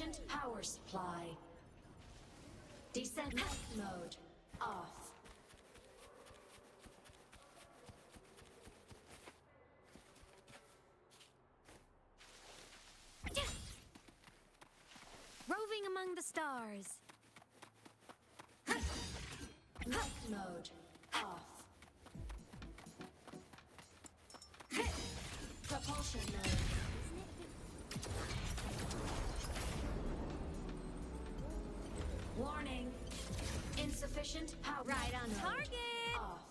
Insufficient power supply. Descent mode off. Roving among the stars. Night mode off. Propulsion mode. Warning. Insufficient power. Right on target. Off.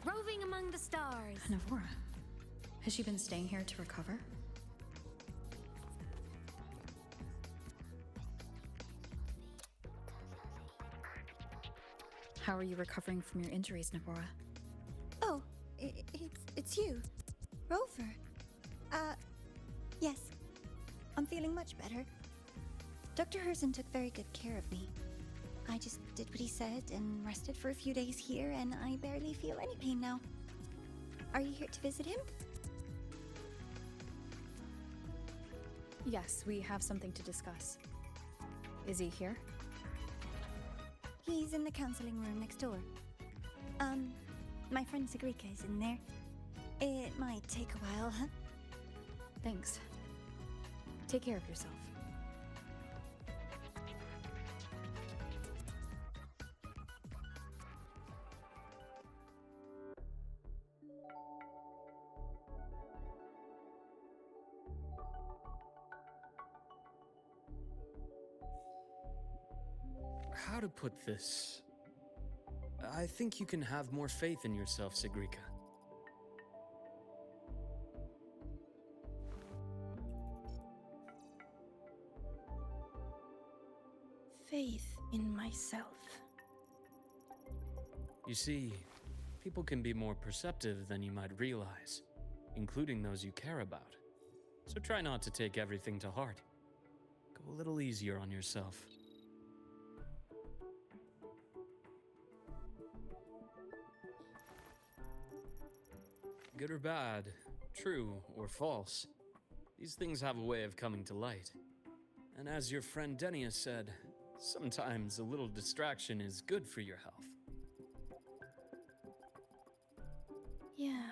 Roving among the stars. Navora. Has she been staying here to recover? How are you recovering from your injuries, Navora? Oh, it's you, Rover. Yes. I'm feeling much better. Dr. Herson took very good care of me. I just did what he said and rested for a few days here, and I barely feel any pain now. Are you here to visit him? Yes, we have something to discuss. Is he here? He's in the counseling room next door. My friend Sigrika is in there. It might take a while, huh? Thanks. Take care of yourself. How to put this? I think you can have more faith in yourself, Sigrika. Faith in myself. You see, people can be more perceptive than you might realize, including those you care about. So try not to take everything to heart. Go a little easier on yourself. Good or bad, true or false, these things have a way of coming to light. And as your friend Denia said, sometimes a little distraction is good for your health. Yeah.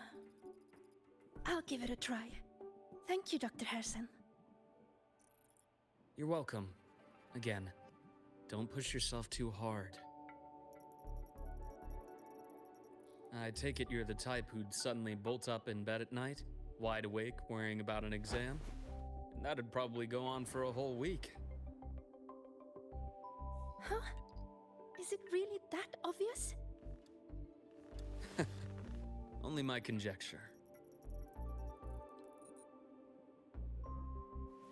I'll give it a try. Thank you, Dr. Herson. You're welcome. Again, don't push yourself too hard. I take it you're the type who'd suddenly bolt up in bed at night, wide awake, worrying about an exam? And that'd probably go on for a whole week. Huh? Is it really that obvious? Only my conjecture.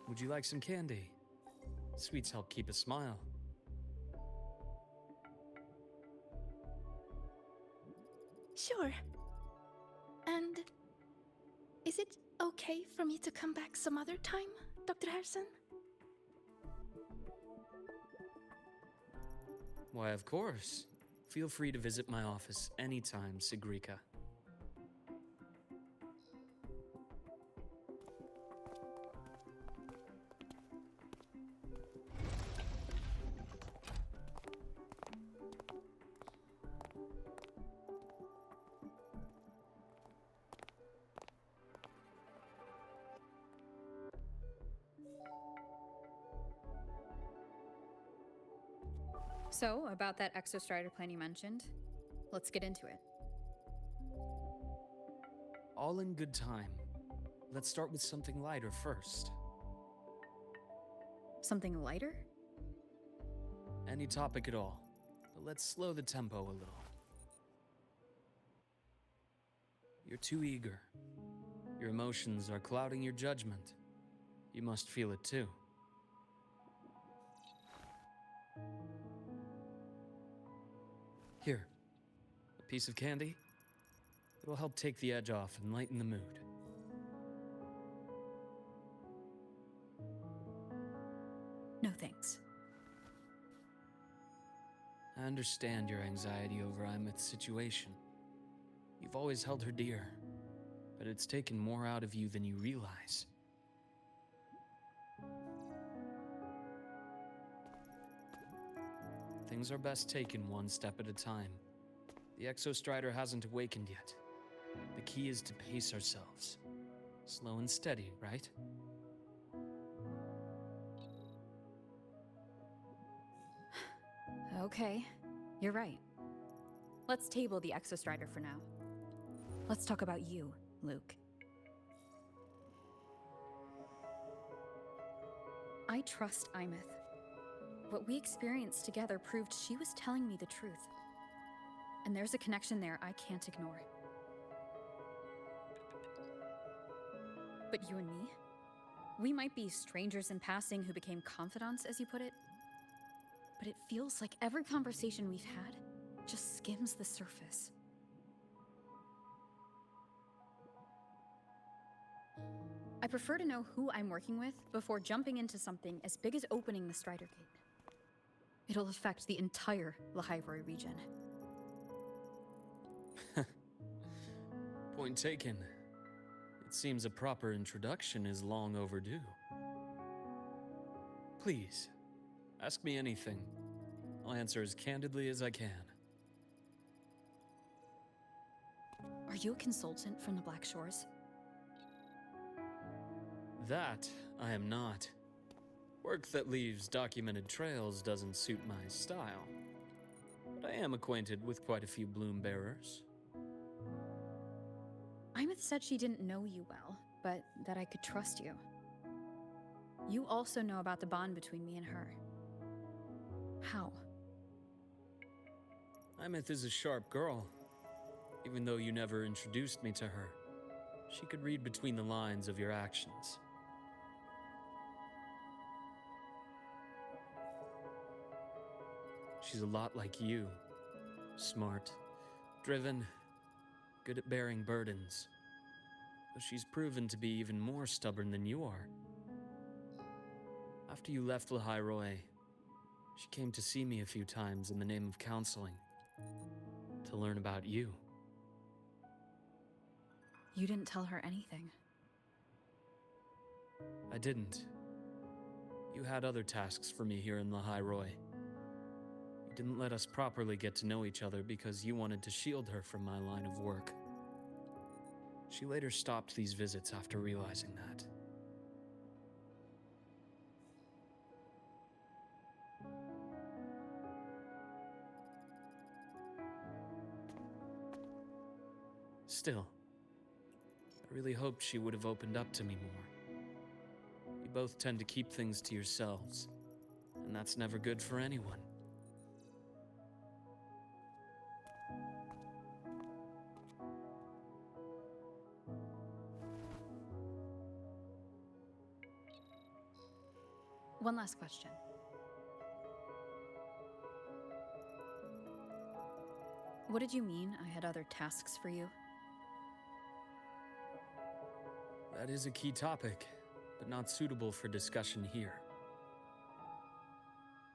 Would you like some candy? Sweets help keep a smile. Sure. And is it okay for me to come back some other time, Dr. Herson? Why, of course. Feel free to visit my office anytime, Sigrika. So, about that exostrider plan you mentioned, let's get into it. All in good time. Let's start with something lighter first. Something lighter? Any topic at all, but let's slow the tempo a little. You're too eager. Your emotions are clouding your judgment. You must feel it too. Here, a piece of candy. It'll help take the edge off and lighten the mood. No thanks. I understand your anxiety over Imeth's situation. You've always held her dear, but it's taken more out of you than you realize. Things are best taken one step at a time. The Exostrider hasn't awakened yet. The key is to pace ourselves. Slow and steady, right? Okay, you're right. Let's table the Exostrider for now. Let's talk about you, Luke. I trust Imeth. What we experienced together proved she was telling me the truth. And there's a connection there I can't ignore. But you and me? We might be strangers in passing who became confidants, as you put it. But it feels like every conversation we've had just skims the surface. I prefer to know who I'm working with before jumping into something as big as opening the Strider Gate. It'll affect the entire Lahairoi region. Point taken. It seems a proper introduction is long overdue. Please, ask me anything. I'll answer as candidly as I can. Are you a consultant from the Black Shores? That I am not. Work that leaves documented trails doesn't suit my style. But I am acquainted with quite a few bloom bearers. Imeth said she didn't know you well, but that I could trust you. You also know about the bond between me and her. How? Imeth is a sharp girl. Even though you never introduced me to her, she could read between the lines of your actions. She's a lot like you. Smart, driven, good at bearing burdens. But she's proven to be even more stubborn than you are. After you left Lahairoi, she came to see me a few times in the name of counseling. To learn about you. You didn't tell her anything. I didn't. You had other tasks for me here in Lahairoi. You didn't let us properly get to know each other because you wanted to shield her from my line of work. She later stopped these visits after realizing that. Still, I really hoped she would have opened up to me more. You both tend to keep things to yourselves, and that's never good for anyone. One last question. What did you mean I had other tasks for you? That is a key topic, but not suitable for discussion here.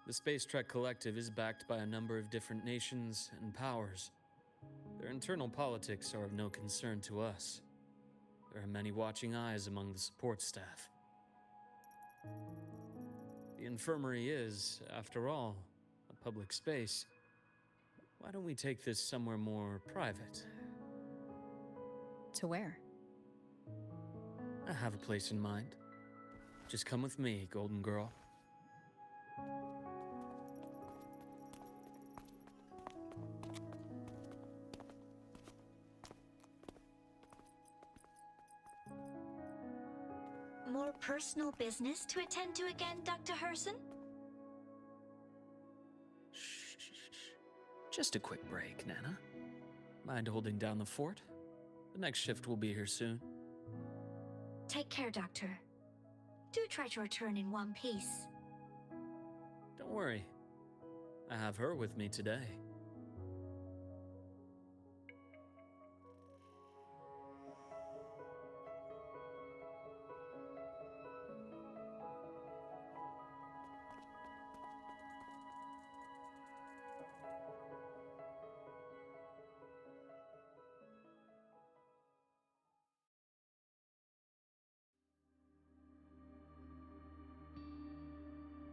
The Space Trek Collective is backed by a number of different nations and powers. Their internal politics are of no concern to us. There are many watching eyes among the support staff. The infirmary is, after all, a public space. Why don't we take this somewhere more private? To where? I have a place in mind. Just come with me, Golden Girl. More personal business to attend to again, Dr. Herson? Shh. Just a quick break, Nana. Mind holding down the fort? The next shift will be here soon. Take care, Doctor. Do try to return in one piece. Don't worry. I have her with me today.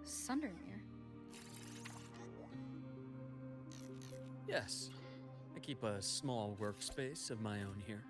Sundermere? Yes. I keep a small workspace of my own here.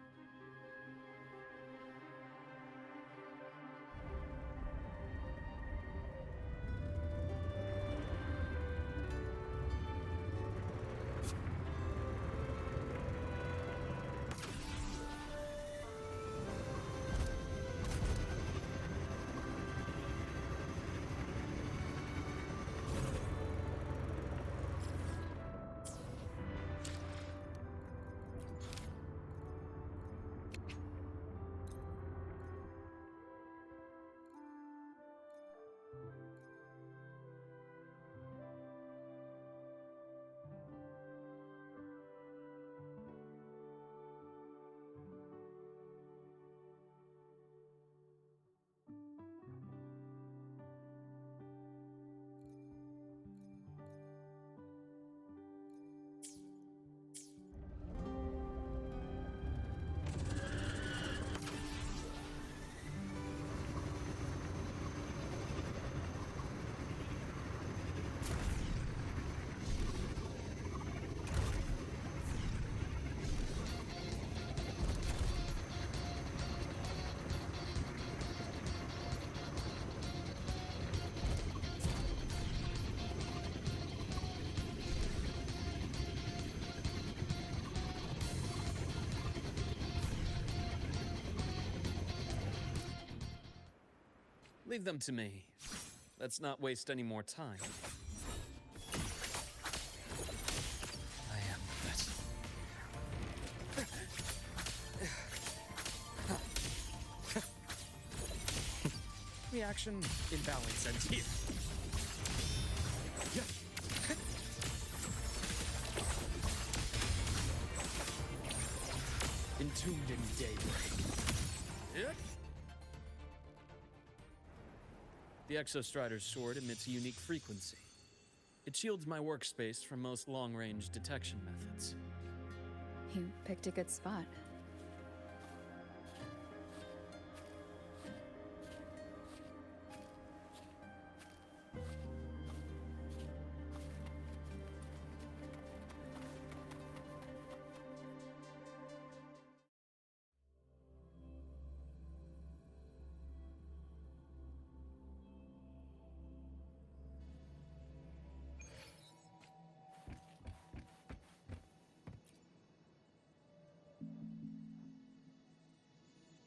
Leave them to me. Let's not waste any more time. I am the best. Reaction imbalance ends here. Entombed in daybreak. The Exostrider's sword emits a unique frequency. It shields my workspace from most long-range detection methods. You picked a good spot.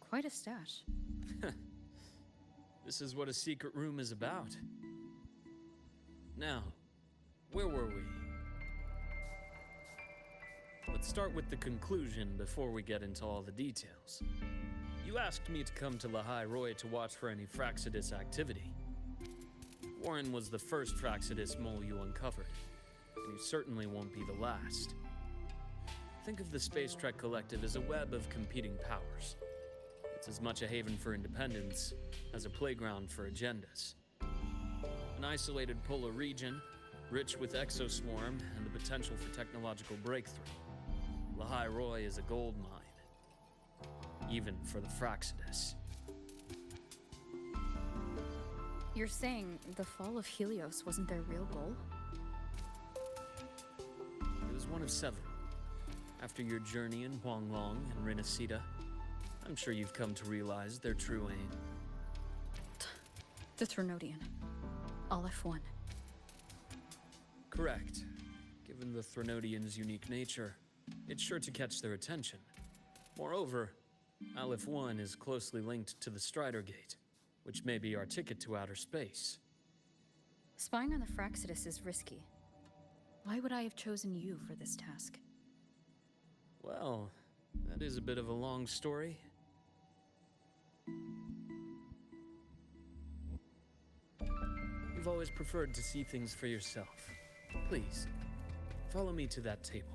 Quite a stash. This is what a secret room is about. Now, where were we? Let's start with the conclusion before we get into all the details. You asked me to come to Lahai Roy to watch for any Fraxidus activity. Warren was the first Fraxidus mole you uncovered, and you certainly won't be the last. Think of the Space Trek Collective as a web of competing powers. It's as much a haven for independence as a playground for agendas. An isolated polar region, rich with exoswarm and the potential for technological breakthrough. Lahai Roy is a gold mine, even for the Fraxidus. You're saying the fall of Helios wasn't their real goal? It was one of several. After your journey in Huanglong and Renacida, I'm sure you've come to realize their true aim. The Threnodian. Aleph 1. Correct. Given the Threnodian's unique nature, it's sure to catch their attention. Moreover, Aleph 1 is closely linked to the Strider Gate, which may be our ticket to outer space. Spying on the Fraxidus is risky. Why would I have chosen you for this task? Well, That is a bit of a long story. You've always preferred to see things for yourself. Please, follow me to that table.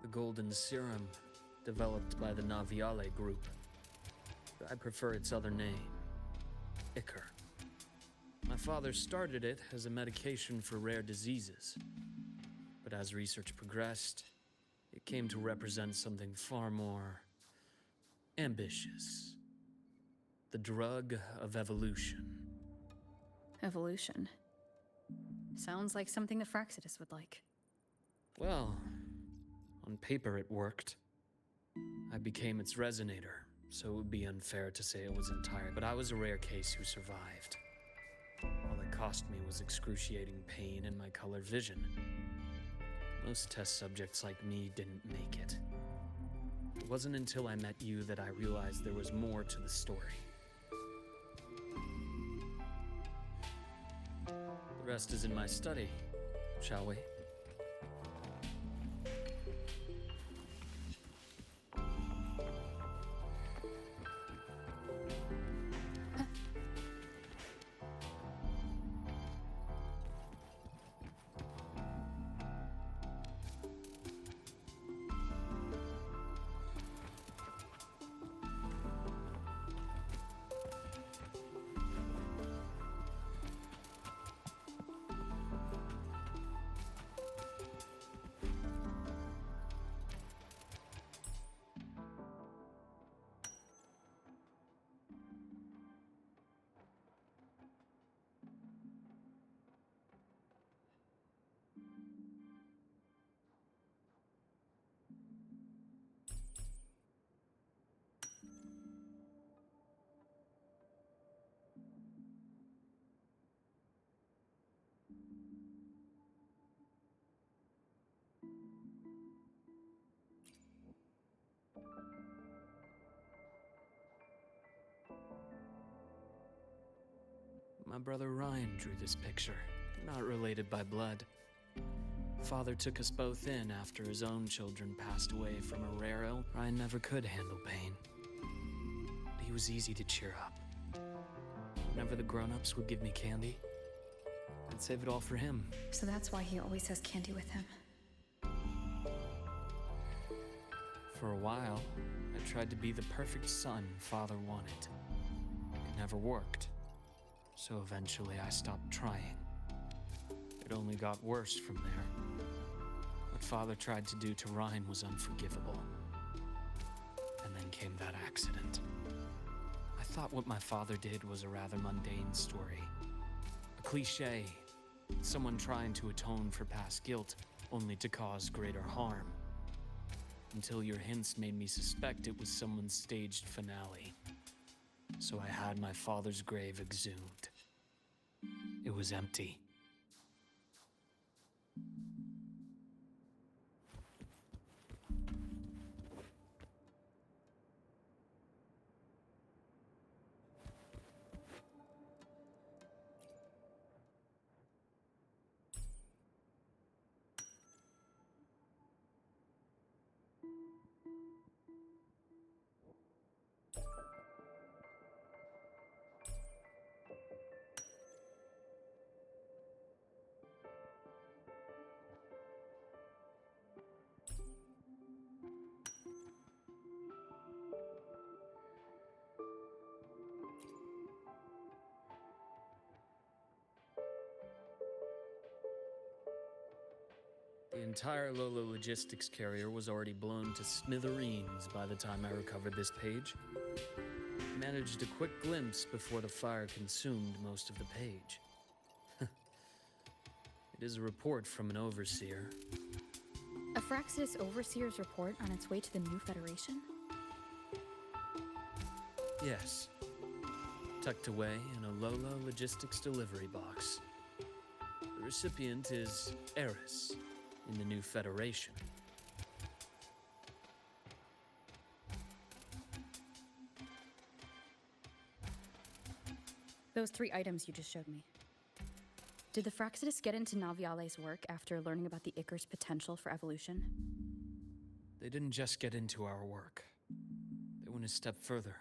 The golden serum, developed by the Naviale group. I prefer its other name, Ichor. My father started it as a medication for rare diseases. But as research progressed, it came to represent something far more ambitious. The drug of evolution. Evolution. Sounds like something the Fraxidus would like. Well, on paper it worked. I became its resonator, so it would be unfair to say it was entire, but I was a rare case who survived. All it cost me was excruciating pain and my colored vision. Most test subjects like me didn't make it. It wasn't until I met you that I realized there was more to the story. The rest is in my study, shall we? My brother Ryan drew this picture, not related by blood. Father took us both in after his own children passed away from a rare ill. Ryan never could handle pain. But he was easy to cheer up. Whenever the grown-ups would give me candy, I'd save it all for him. So that's why he always has candy with him. For a while, I tried to be the perfect son Father wanted. It never worked. So eventually I stopped trying. It only got worse from there. What Father tried to do to Ryan was unforgivable. And then came that accident. I thought what my father did was a rather mundane story. A cliché. Someone trying to atone for past guilt, only to cause greater harm. Until your hints made me suspect it was someone's staged finale. So I had my father's grave exhumed. It was empty. The entire Lolo logistics carrier was already blown to smithereens by the time I recovered this page. I managed a quick glimpse before the fire consumed most of the page. It is a report from an overseer. A Fraxidus Overseer's report on its way to the new Federation? Yes. Tucked away in a Lolo logistics delivery box. The recipient is Eris in the new Federation. Those 3 items you just showed me. Did the Fraxidus get into Naviale's work after learning about the Icar's potential for evolution? They didn't just get into our work. They went a step further.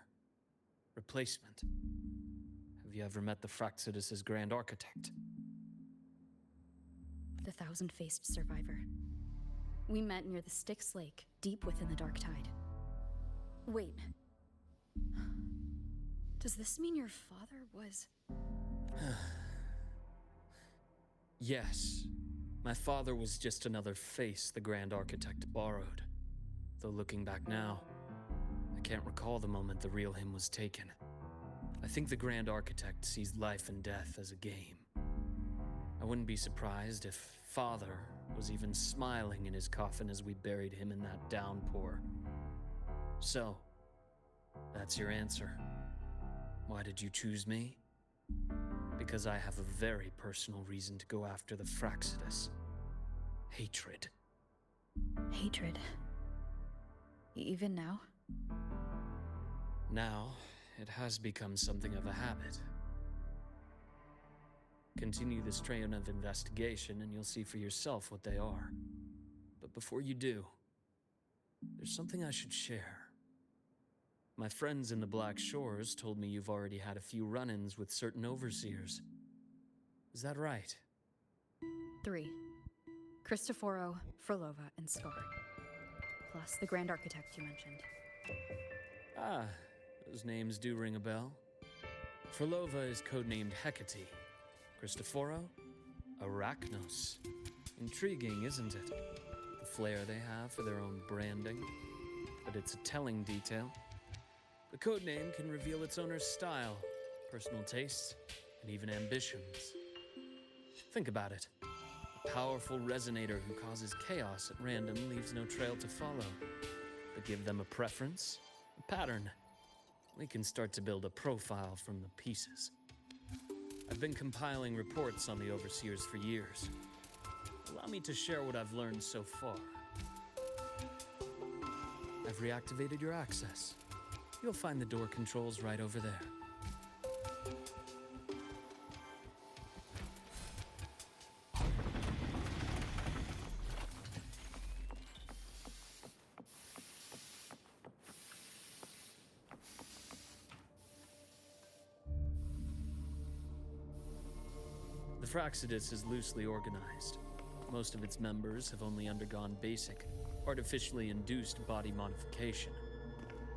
Replacement. Have you ever met the Fraxidus' Grand Architect? The thousand-faced survivor. We met near the Styx Lake, deep within the Dark Tide. Wait. Does this mean your father was... Yes. My father was just another face the Grand Architect borrowed. Though looking back now, I can't recall the moment the real him was taken. I think the Grand Architect sees life and death as a game. I wouldn't be surprised if Father was even smiling in his coffin as we buried him in that downpour. So, that's your answer. Why did you choose me? Because I have a very personal reason to go after the Fraxidus. Hatred. Hatred. Even now? Now, it has become something of a habit. Continue this train of investigation and you'll see for yourself what they are. But before you do, there's something I should share. My friends in the Black Shores told me you've already had a few run-ins with certain overseers. Is that right? 3. Cristoforo, Frolova, and Scar. Plus the Grand Architect you mentioned. Ah, those names do ring a bell. Frolova is codenamed Hecate. Cristoforo? Arachnos. Intriguing, isn't it? The flair they have for their own branding. But it's a telling detail. The codename can reveal its owner's style, personal tastes, and even ambitions. Think about it. A powerful resonator who causes chaos at random leaves no trail to follow. But give them a preference, a pattern. We can start to build a profile from the pieces. I've been compiling reports on the Overseers for years. Allow me to share what I've learned so far. I've reactivated your access. You'll find the door controls right over there. The Fraxidus is loosely organized. Most of its members have only undergone basic, artificially induced body modification.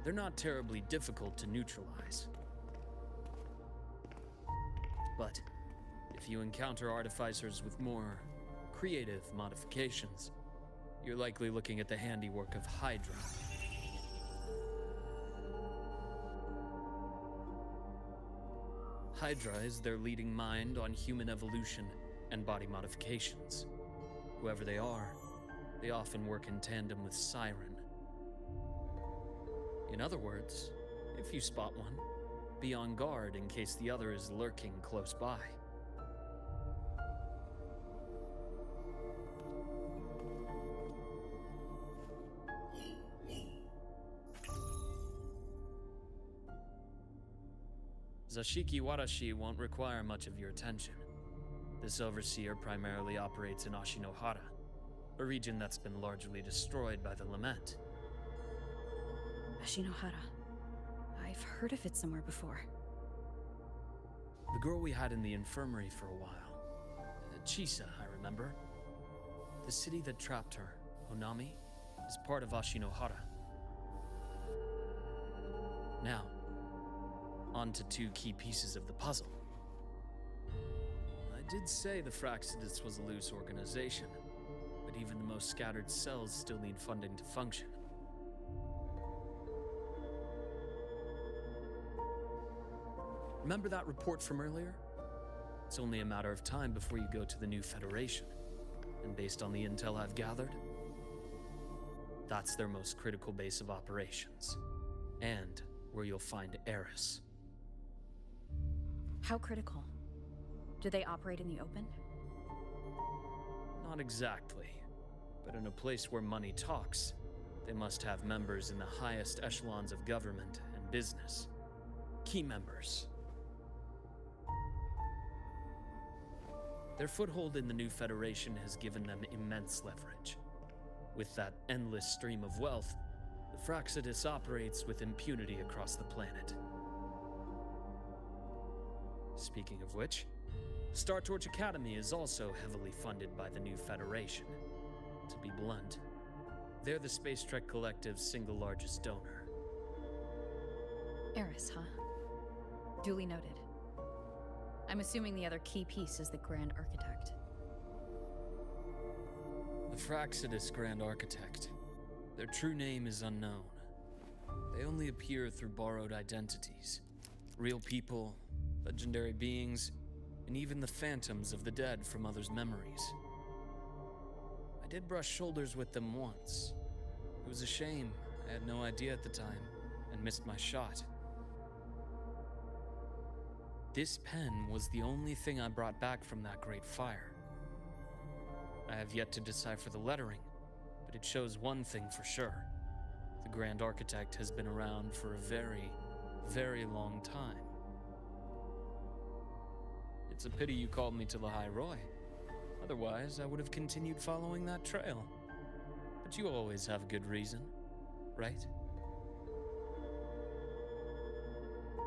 They're not terribly difficult to neutralize. But if you encounter artificers with more creative modifications, you're likely looking at the handiwork of Hydra. Hydra is their leading mind on human evolution and body modifications. Whoever they are, they often work in tandem with Siren. In other words, if you spot one, be on guard in case the other is lurking close by. Zashiki Warashi won't require much of your attention. This overseer primarily operates in Ashinohara, a region that's been largely destroyed by the Lament. Ashinohara. I've heard of it somewhere before. The girl we had in the infirmary for a while. Chisa, I remember. The city that trapped her, Onami, is part of Ashinohara. Now, on to 2 key pieces of the puzzle. I did say the Fraxidus was a loose organization, but even the most scattered cells still need funding to function. Remember that report from earlier? It's only a matter of time before you go to the new Federation. And based on the intel I've gathered, that's their most critical base of operations. And where you'll find Eris. How critical? Do they operate in the open? Not exactly. But in a place where money talks, they must have members in the highest echelons of government and business. Key members. Their foothold in the new Federation has given them immense leverage. With that endless stream of wealth, the Fraxidus operates with impunity across the planet. Speaking of which, Star Torch Academy is also heavily funded by the new Federation. To be blunt, they're the Space Trek Collective's single largest donor. Eris, huh? Duly noted. I'm assuming the other key piece is the Grand Architect. The Fraxidus Grand Architect. Their true name is unknown. They only appear through borrowed identities. Real people, legendary beings, and even the phantoms of the dead from others' memories. I did brush shoulders with them once. It was a shame. I had no idea at the time, and missed my shot. This pen was the only thing I brought back from that great fire. I have yet to decipher the lettering, but it shows one thing for sure. The Grand Architect has been around for a very, very long time. It's a pity you called me to the High Roy. Otherwise, I would have continued following that trail. But you always have a good reason, right?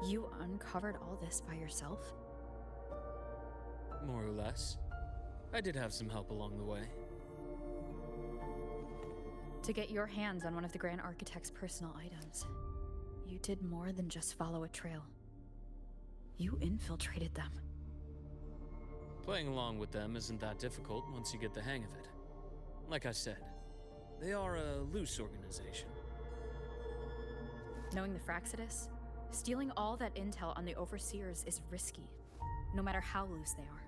You uncovered all this by yourself? More or less. I did have some help along the way. To get your hands on one of the Grand Architect's personal items, you did more than just follow a trail. You infiltrated them. Playing along with them isn't that difficult once you get the hang of it. Like I said, they are a loose organization. Knowing the Fraxidus, stealing all that intel on the Overseers is risky, no matter how loose they are.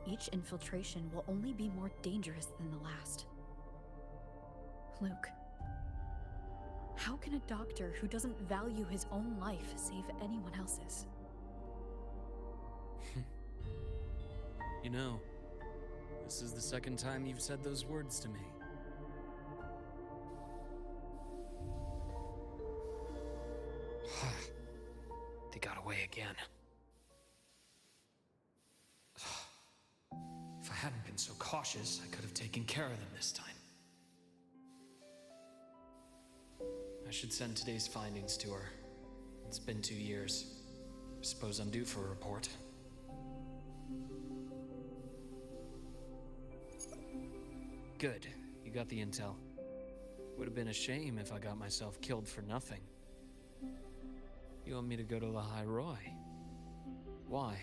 Each infiltration will only be more dangerous than the last. Luke, how can a doctor who doesn't value his own life save anyone else's? You know, this is the second time you've said those words to me. They got away again. If I hadn't been so cautious, I could have taken care of them this time. I should send today's findings to her. It's been 2 years. I suppose I'm due for a report. Good. You got the intel. Would have been a shame if I got myself killed for nothing. You want me to go to the High Roy? Why?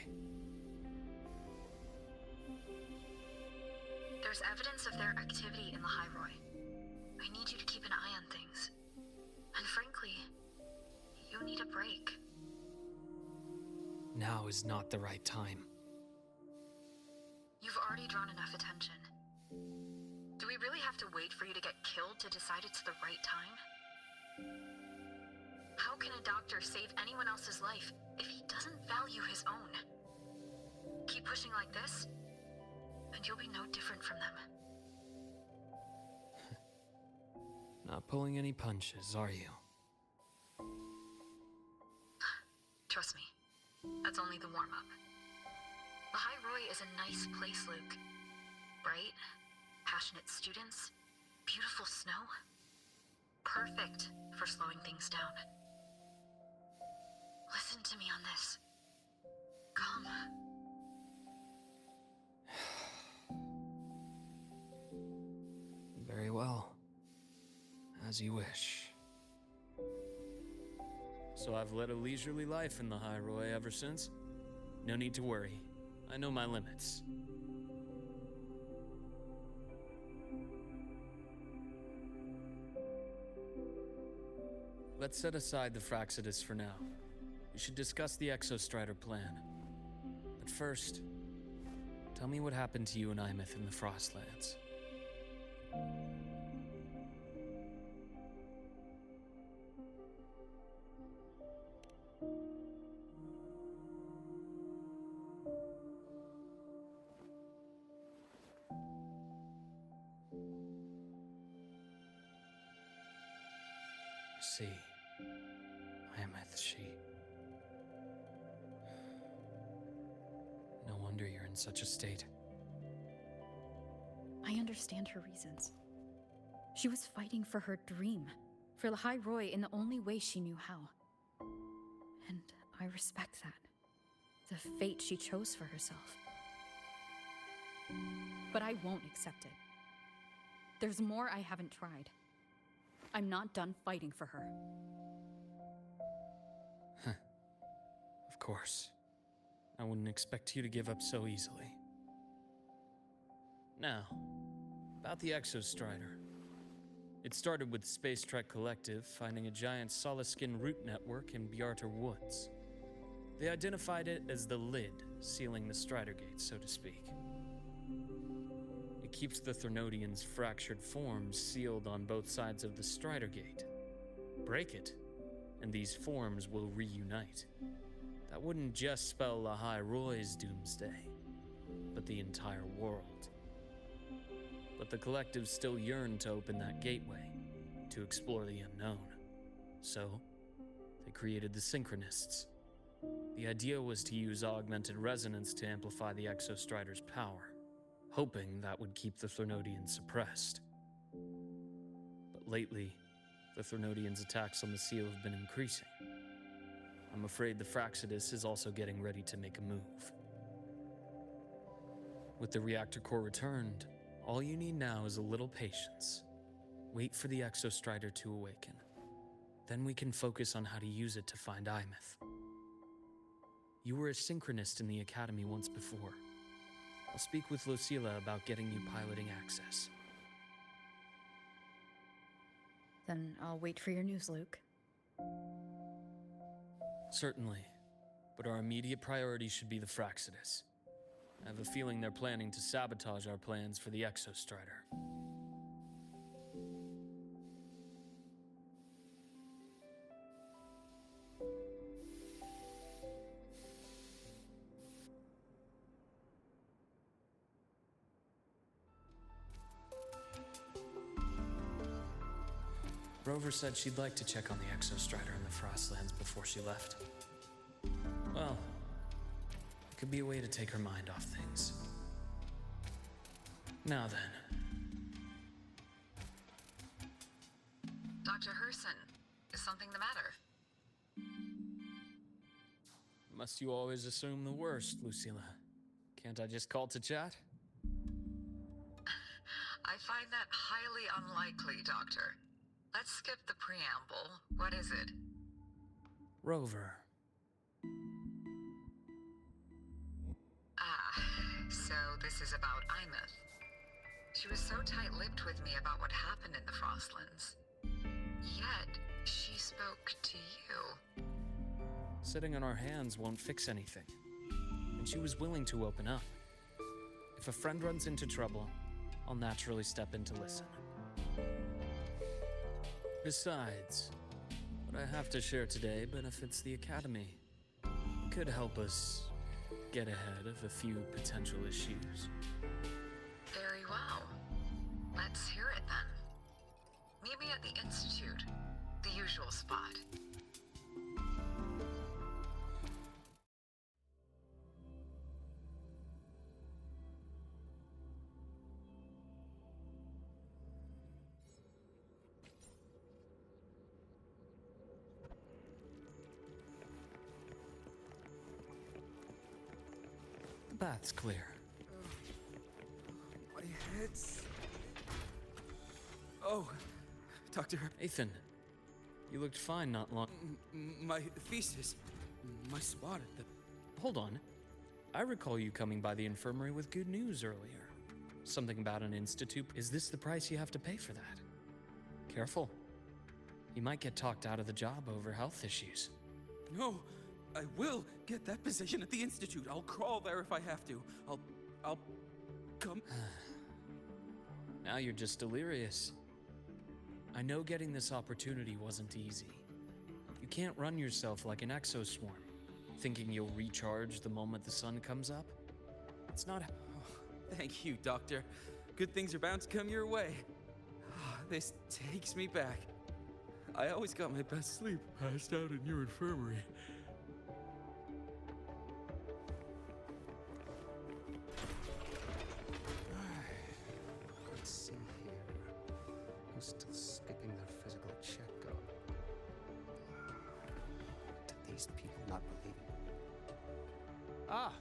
There's evidence of their activity in the High Roy. I need you to keep an eye on things. And frankly, you need a break. Now is not the right time. You've already drawn enough attention. Do we really have to wait for you to get killed to decide it's the right time? How can a doctor save anyone else's life if he doesn't value his own? Keep pushing like this, and you'll be no different from them. Not pulling any punches, are you? Trust me, that's only the warm-up. The High Roy is a nice place, Luke. Bright, passionate students, beautiful snow. Perfect for slowing things down. Listen to me on this. Come. Very well. As you wish. So I've led a leisurely life in the High Roy ever since. No need to worry. I know my limits. Let's set aside the Fraxidus for now. We should discuss the Exostrider plan. But first, tell me what happened to you and Imeth in the Frostlands. See, Imeth, she... No wonder you're in such a state. I understand her reasons. She was fighting for her dream, for the High Roy in the only way she knew how. And I respect that. The fate she chose for herself. But I won't accept it. There's more I haven't tried. I'm not done fighting for her. Of course. I wouldn't expect you to give up so easily. Now, about the Exostrider. It started with the Space Trek Collective finding a giant solid-skin root network in Bjarter Woods. They identified it as the lid, sealing the Strider Gate, so to speak. It keeps the Threnodians' fractured forms sealed on both sides of the Strider Gate. Break it, and these forms will reunite. That wouldn't just spell the High Roy's doomsday, but the entire world. But the Collective still yearned to open that gateway, to explore the unknown. So, they created the Synchronists. The idea was to use augmented resonance to amplify the Exostrider's power, hoping that would keep the Threnodians suppressed. But lately, the Threnodians' attacks on the seal have been increasing. I'm afraid the Fraxidus is also getting ready to make a move. With the reactor core returned, all you need now is a little patience. Wait for the Exostrider to awaken. Then we can focus on how to use it to find Imeth. You were a synchronist in the Academy once before. I'll speak with Lucilla about getting you piloting access. Then I'll wait for your news, Luke. Certainly, but our immediate priority should be the Fraxidus. I have a feeling they're planning to sabotage our plans for the Exostrider. Rover said she'd like to check on the Exostrider in the Frostlands before she left. Well, it could be a way to take her mind off things. Now then. Dr. Herson, is something the matter? Must you always assume the worst, Lucilla? Can't I just call to chat? I find that highly unlikely, Doctor. Let's skip the preamble. What is it? Rover. Ah, so this is about Imeth. She was so tight-lipped with me about what happened in the Frostlands. Yet, she spoke to you. Sitting on our hands won't fix anything. And she was willing to open up. If a friend runs into trouble, I'll naturally step in to listen. Besides, what I have to share today benefits the Academy. It could help us get ahead of a few potential issues. Very well. Let's hear it then. Meet me at the Institute, the usual spot. The path's clear. My head's... Oh, Doctor... Ethan, you looked fine not long... My thesis. My spot at the... Hold on. I recall you coming by the infirmary with good news earlier. Something about an institute. Is this the price you have to pay for that? Careful. He might get talked out of the job over health issues. No, I will get that position at the Institute. I'll crawl there if I have to. I'll come. Now you're just delirious. I know getting this opportunity wasn't easy. You can't run yourself like an exoswarm, thinking you'll recharge the moment the sun comes up. It's not. Thank you, Doctor. Good things are bound to come your way. This takes me back. I always got my best sleep passed out in your infirmary. Let's see here. Who's still skipping their physical checkup? Do these people not believe it? Ah,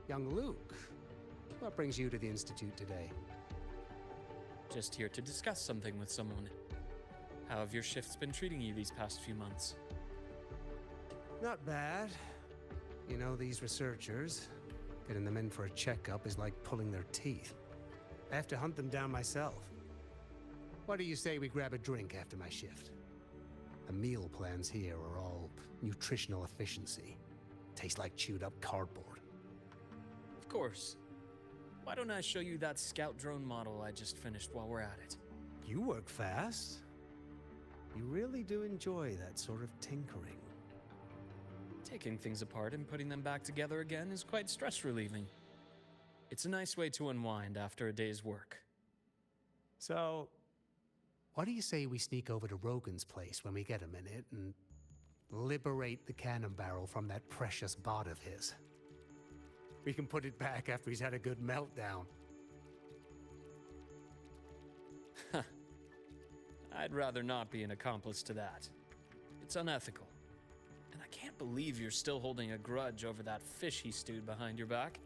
young Luke. What brings you to the Institute today? Just here to discuss something with someone. How have your shifts been treating you these past few months? Not bad. You know, these researchers, getting them in for a checkup is like pulling their teeth. I have to hunt them down myself. What do you say we grab a drink after my shift? The meal plans here are all nutritional efficiency. Taste like chewed up cardboard. Of course. Why don't I show you that scout drone model I just finished while we're at it? You work fast. You really do enjoy that sort of tinkering. Taking things apart and putting them back together again is quite stress relieving. It's a nice way to unwind after a day's work. So, what do you say we sneak over to Rogan's place when we get a minute and liberate the cannon barrel from that precious bot of his? We can put it back after he's had a good meltdown. I'd rather not be an accomplice to that. It's unethical. And I can't believe you're still holding a grudge over that fish he stewed behind your back.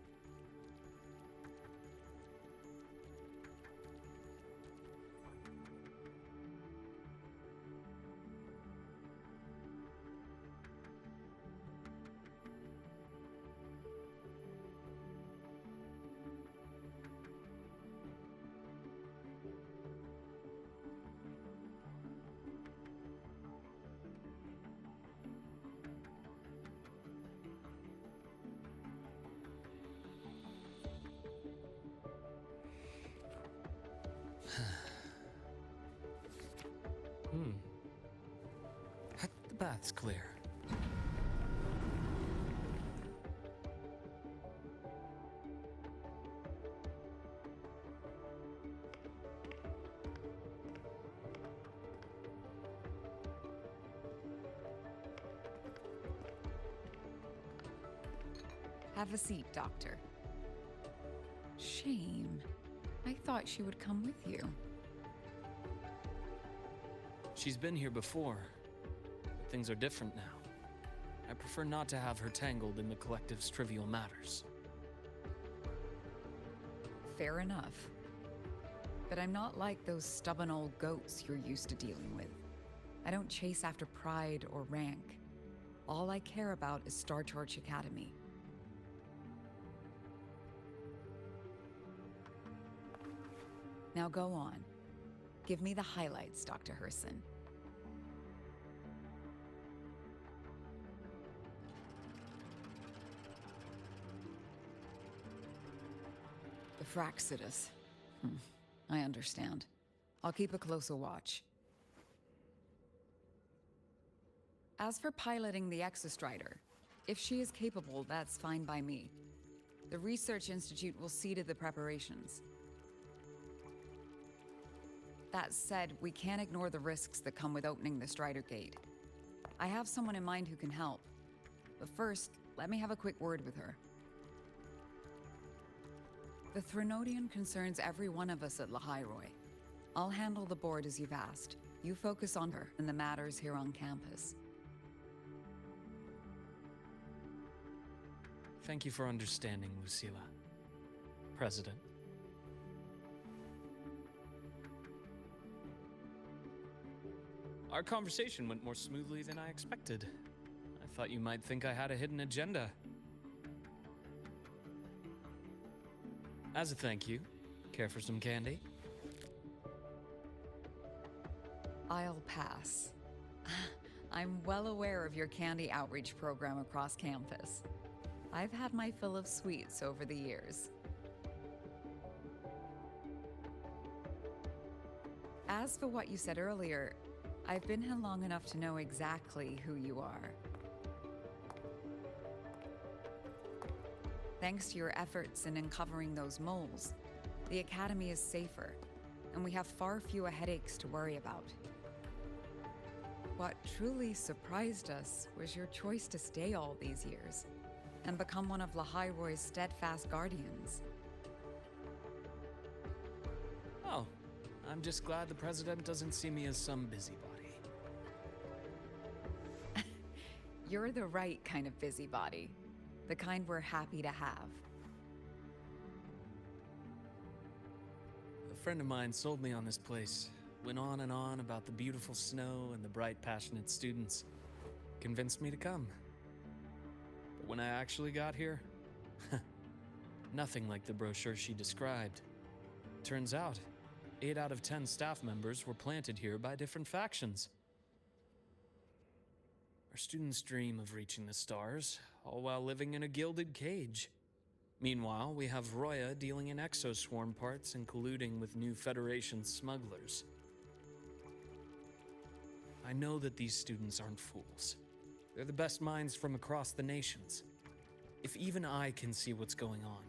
The bath's clear. Have a seat, Doctor. Shame. I thought she would come with you. She's been here before. But things are different now. I prefer not to have her tangled in the collective's trivial matters. Fair enough. But I'm not like those stubborn old goats you're used to dealing with. I don't chase after pride or rank. All I care about is Star Torch Academy. Now go on. Give me the highlights, Dr. Herson. The Fraxidus. I understand. I'll keep a closer watch. As for piloting the Exostrider, if she is capable, that's fine by me. The Research Institute will see to the preparations. That said, we can't ignore the risks that come with opening the Strider Gate. I have someone in mind who can help. But first, let me have a quick word with her. The Threnodian concerns every one of us at Lahairoi. I'll handle the board as you've asked. You focus on her and the matters here on campus. Thank you for understanding, Lucilla. President. Our conversation went more smoothly than I expected. I thought you might think I had a hidden agenda. As a thank you, care for some candy? I'll pass. I'm well aware of your candy outreach program across campus. I've had my fill of sweets over the years. As for what you said earlier, I've been here long enough to know exactly who you are. Thanks to your efforts in uncovering those moles, the Academy is safer, and we have far fewer headaches to worry about. What truly surprised us was your choice to stay all these years and become one of Lahai-Roy's steadfast guardians. Oh, I'm just glad the President doesn't see me as some busybody. You're the right kind of busybody, the kind we're happy to have. A friend of mine sold me on this place. Went on and on about the beautiful snow and the bright, passionate students. Convinced me to come. But when I actually got here, nothing like the brochure she described. Turns out, 8 out of 10 staff members were planted here by different factions. Our students dream of reaching the stars, all while living in a gilded cage. Meanwhile, we have Roya dealing in exoswarm parts and colluding with new Federation smugglers. I know that these students aren't fools. They're the best minds from across the nations. If even I can see what's going on,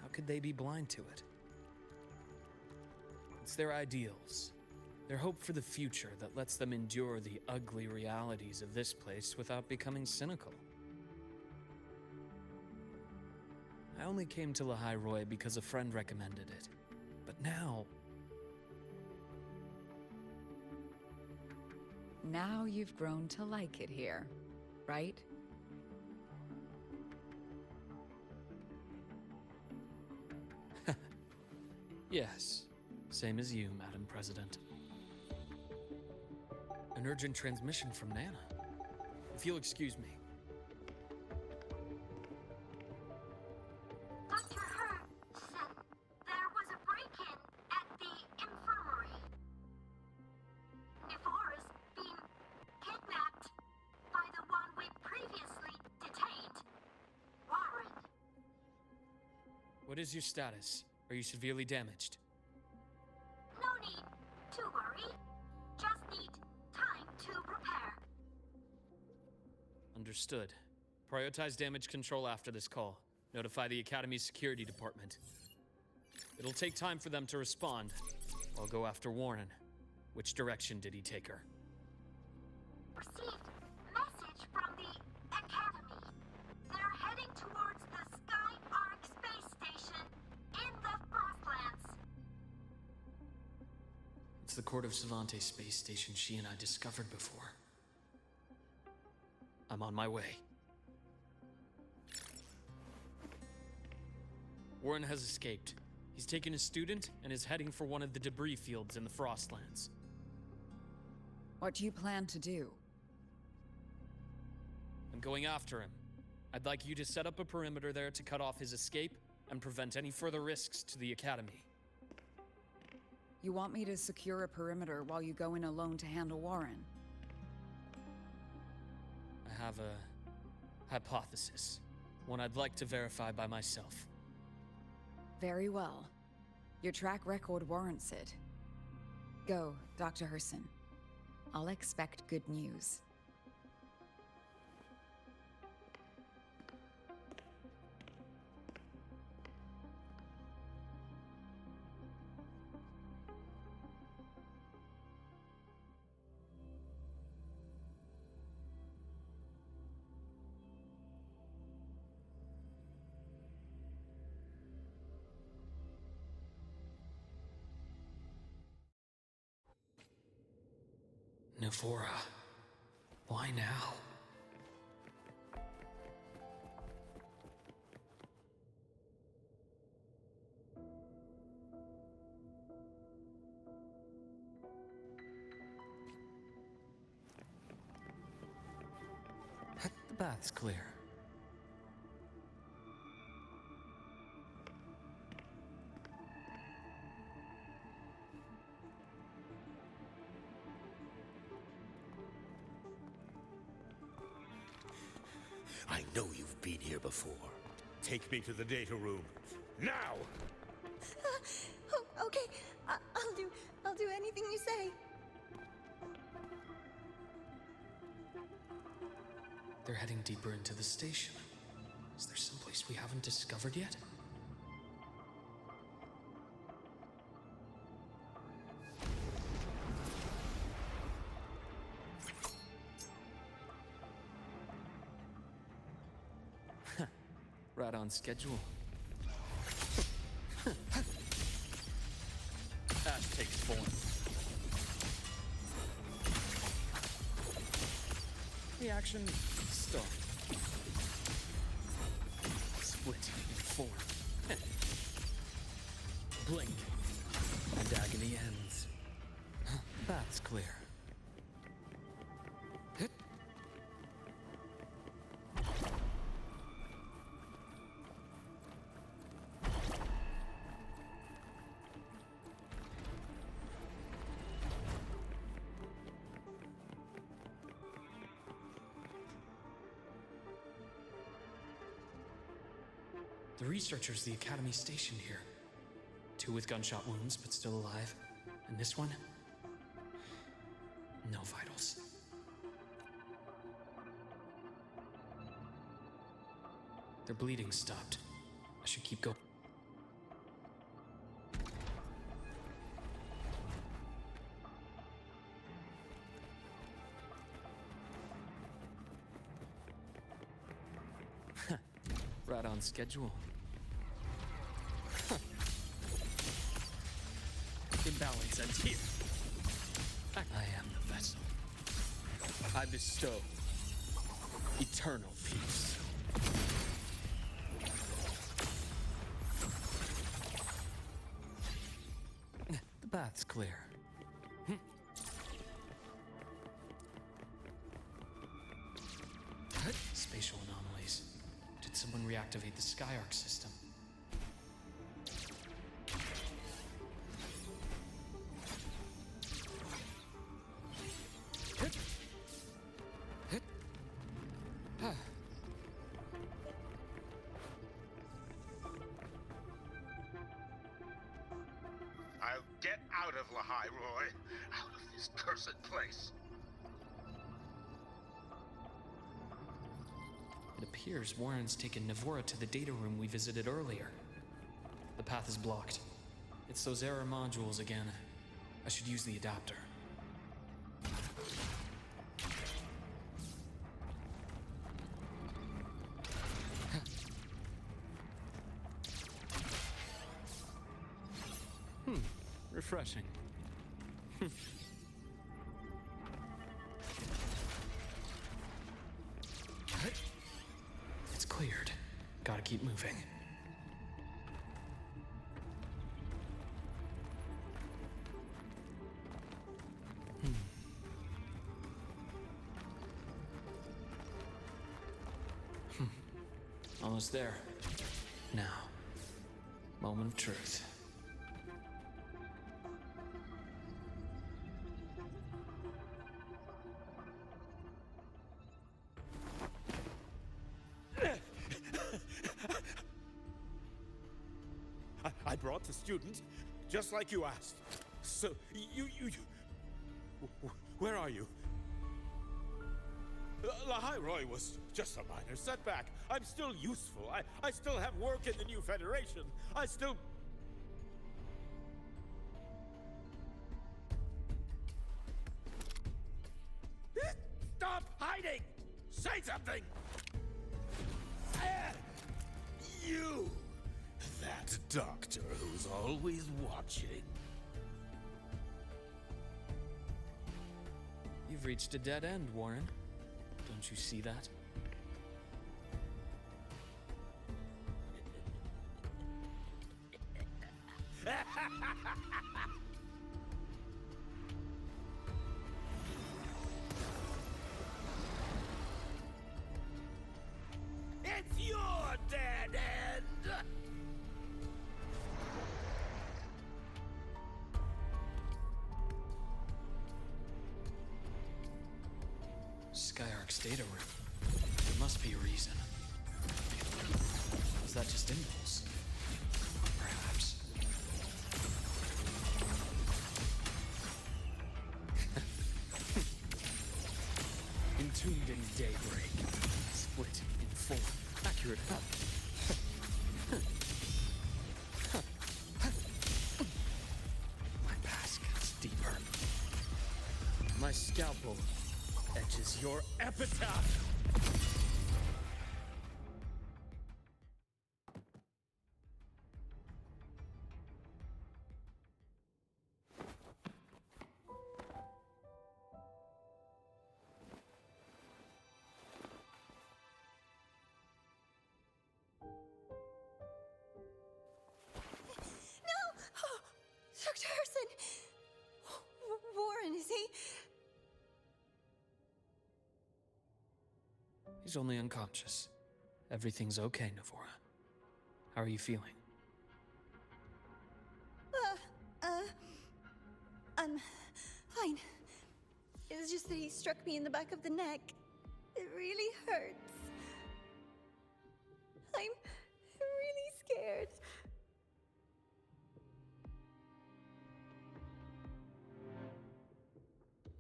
how could they be blind to it? It's their ideals, their hope for the future that lets them endure the ugly realities of this place without becoming cynical. I only came to Lahai-Roy because a friend recommended it. But now... Now you've grown to like it here, right? Yes, same as you, Madam President. An urgent transmission from Nana. If you'll excuse me. Dr. Hurd said there was a break-in at the infirmary. Nevora's been kidnapped by the one we previously detained, Warren. What is your status? Are you severely damaged? No need to worry. Just need time to repair. Understood. Prioritize damage control after this call. Notify the Academy's security department. It'll take time for them to respond. I'll go after Warren. Which direction did he take her? Received message from the Academy. They're heading towards the Sky Arc space station in the Frostlands. It's the Court of Savante space station she and I discovered before. I'm on my way. Warren has escaped. He's taken a student and is heading for one of the debris fields in the Frostlands. What do you plan to do? I'm going after him. I'd like you to set up a perimeter there to cut off his escape and prevent any further risks to the Academy. You want me to secure a perimeter while you go in alone to handle Warren? I have a hypothesis. One I'd like to verify by myself. Very well. Your track record warrants it. Go, Dr. Herson. I'll expect good news. Nevora, why now? The bath's clear. I know you've been here before. Take me to the data room. Now! Oh, okay. I'll do anything you say. They're heading deeper into the station. Is there someplace we haven't discovered yet? Right on schedule. Ash takes form. Reaction start. Split in form. Blink. And agony ends. That's clear. The researchers the Academy stationed here. 2 with gunshot wounds, but still alive. And this one? No vitals. Their bleeding stopped. I should keep going. Right on schedule. Imbalance ends here. I am the vessel. I bestow eternal peace. The path's clear. Spatial anomalies. Did someone reactivate the Skyarc system? I'll get out of Lahai, Roy. Out of this cursed place. It appears Warren's taken Navora to the data room we visited earlier. The path is blocked. It's those error modules again. I should use the adapter. Refreshing. It's cleared. Gotta keep moving. Almost there. Now, moment of truth. I brought the student, just like you asked. So, you... Where are you? Lahai Roy was just a minor setback. I'm still useful. I still have work in the new Federation. I still... Stop hiding! Say something! You! That doctor who's always watching. You've reached a dead end, Warren. Don't you see that? It's your dead end! Skyarc's data room. It must be a reason. Is that just impulse? Perhaps. Entombed in daybreak, split in four. Accurate, huh? My past gets deeper. My scalpel etches your epitaph! Dr. Herson! Warren, is he? He's only unconscious. Everything's okay, Navora. How are you feeling? I'm fine. It's just that he struck me in the back of the neck. It really hurts. I'm really scared.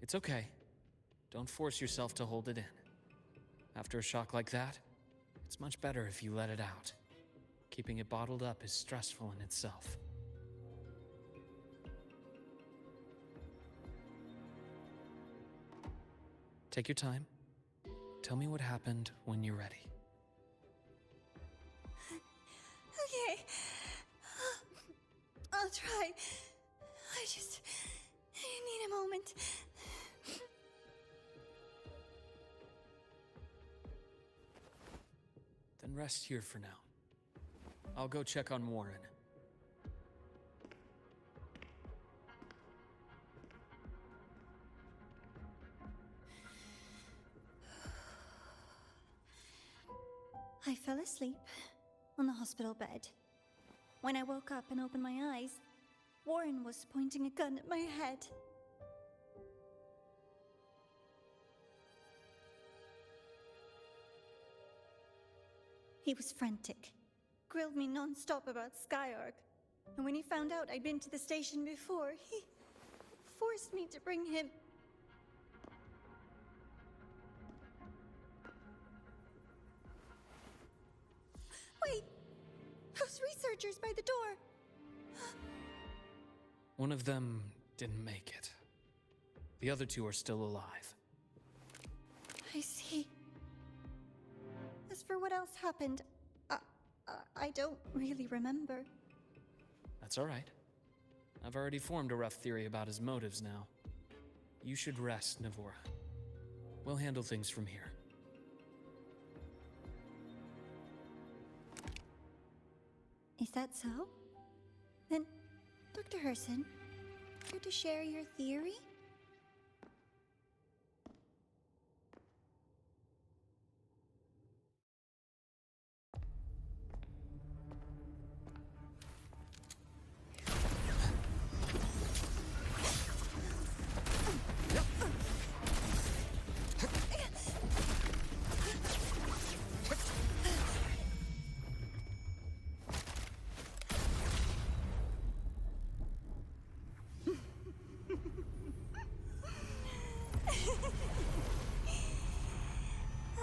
It's okay. Don't force yourself to hold it in. After a shock like that, it's much better if you let it out. Keeping it bottled up is stressful in itself. Take your time. Tell me what happened when you're ready. Okay. I'll try. I just need a moment. Then rest here for now. I'll go check on Warren. I fell asleep on the hospital bed. When I woke up and opened my eyes, Warren was pointing a gun at my head. He was frantic, grilled me non-stop about Skyark, and when he found out I'd been to the station before, he forced me to bring him. Wait! Those researchers by the door! One of them didn't make it. The other two are still alive. I see. As for what else happened, I don't really remember. That's all right. I've already formed a rough theory about his motives now. You should rest, Navora. We'll handle things from here. Is that so? Then, Dr. Herson, care to share your theory?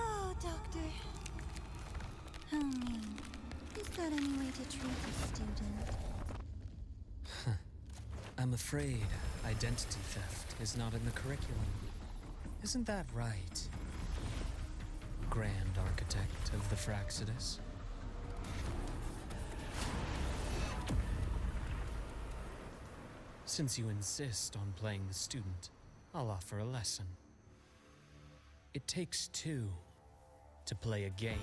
Oh, Doctor. How mean. Is that any way to treat a student? I'm afraid identity theft is not in the curriculum. Isn't that right, Grand Architect of the Fraxidus? Since you insist on playing the student, I'll offer a lesson. It takes two to play a game.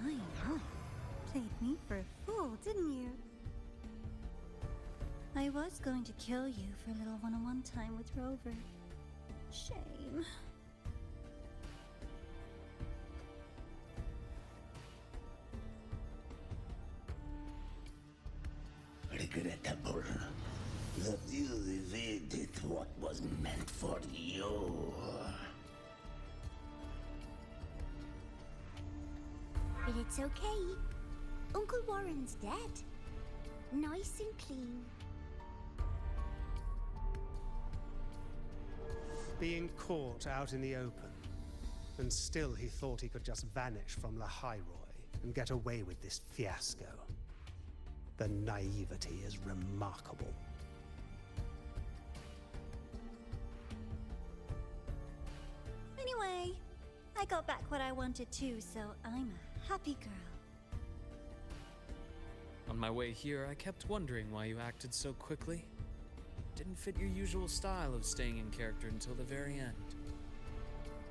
My, played me for a fool, didn't you? I was going to kill you for a little one-on-one time with Rover. Shame. regrettable. That you evaded what was meant for you. But it's okay. Uncle Warren's dead. Nice and clean. Being caught out in the open, and still he thought he could just vanish from the High Roy and get away with this fiasco. The naivety is remarkable. Anyway, I got back what I wanted too, so I'm a happy girl. On my way here, I kept wondering why you acted so quickly. Didn't fit your usual style of staying in character until the very end.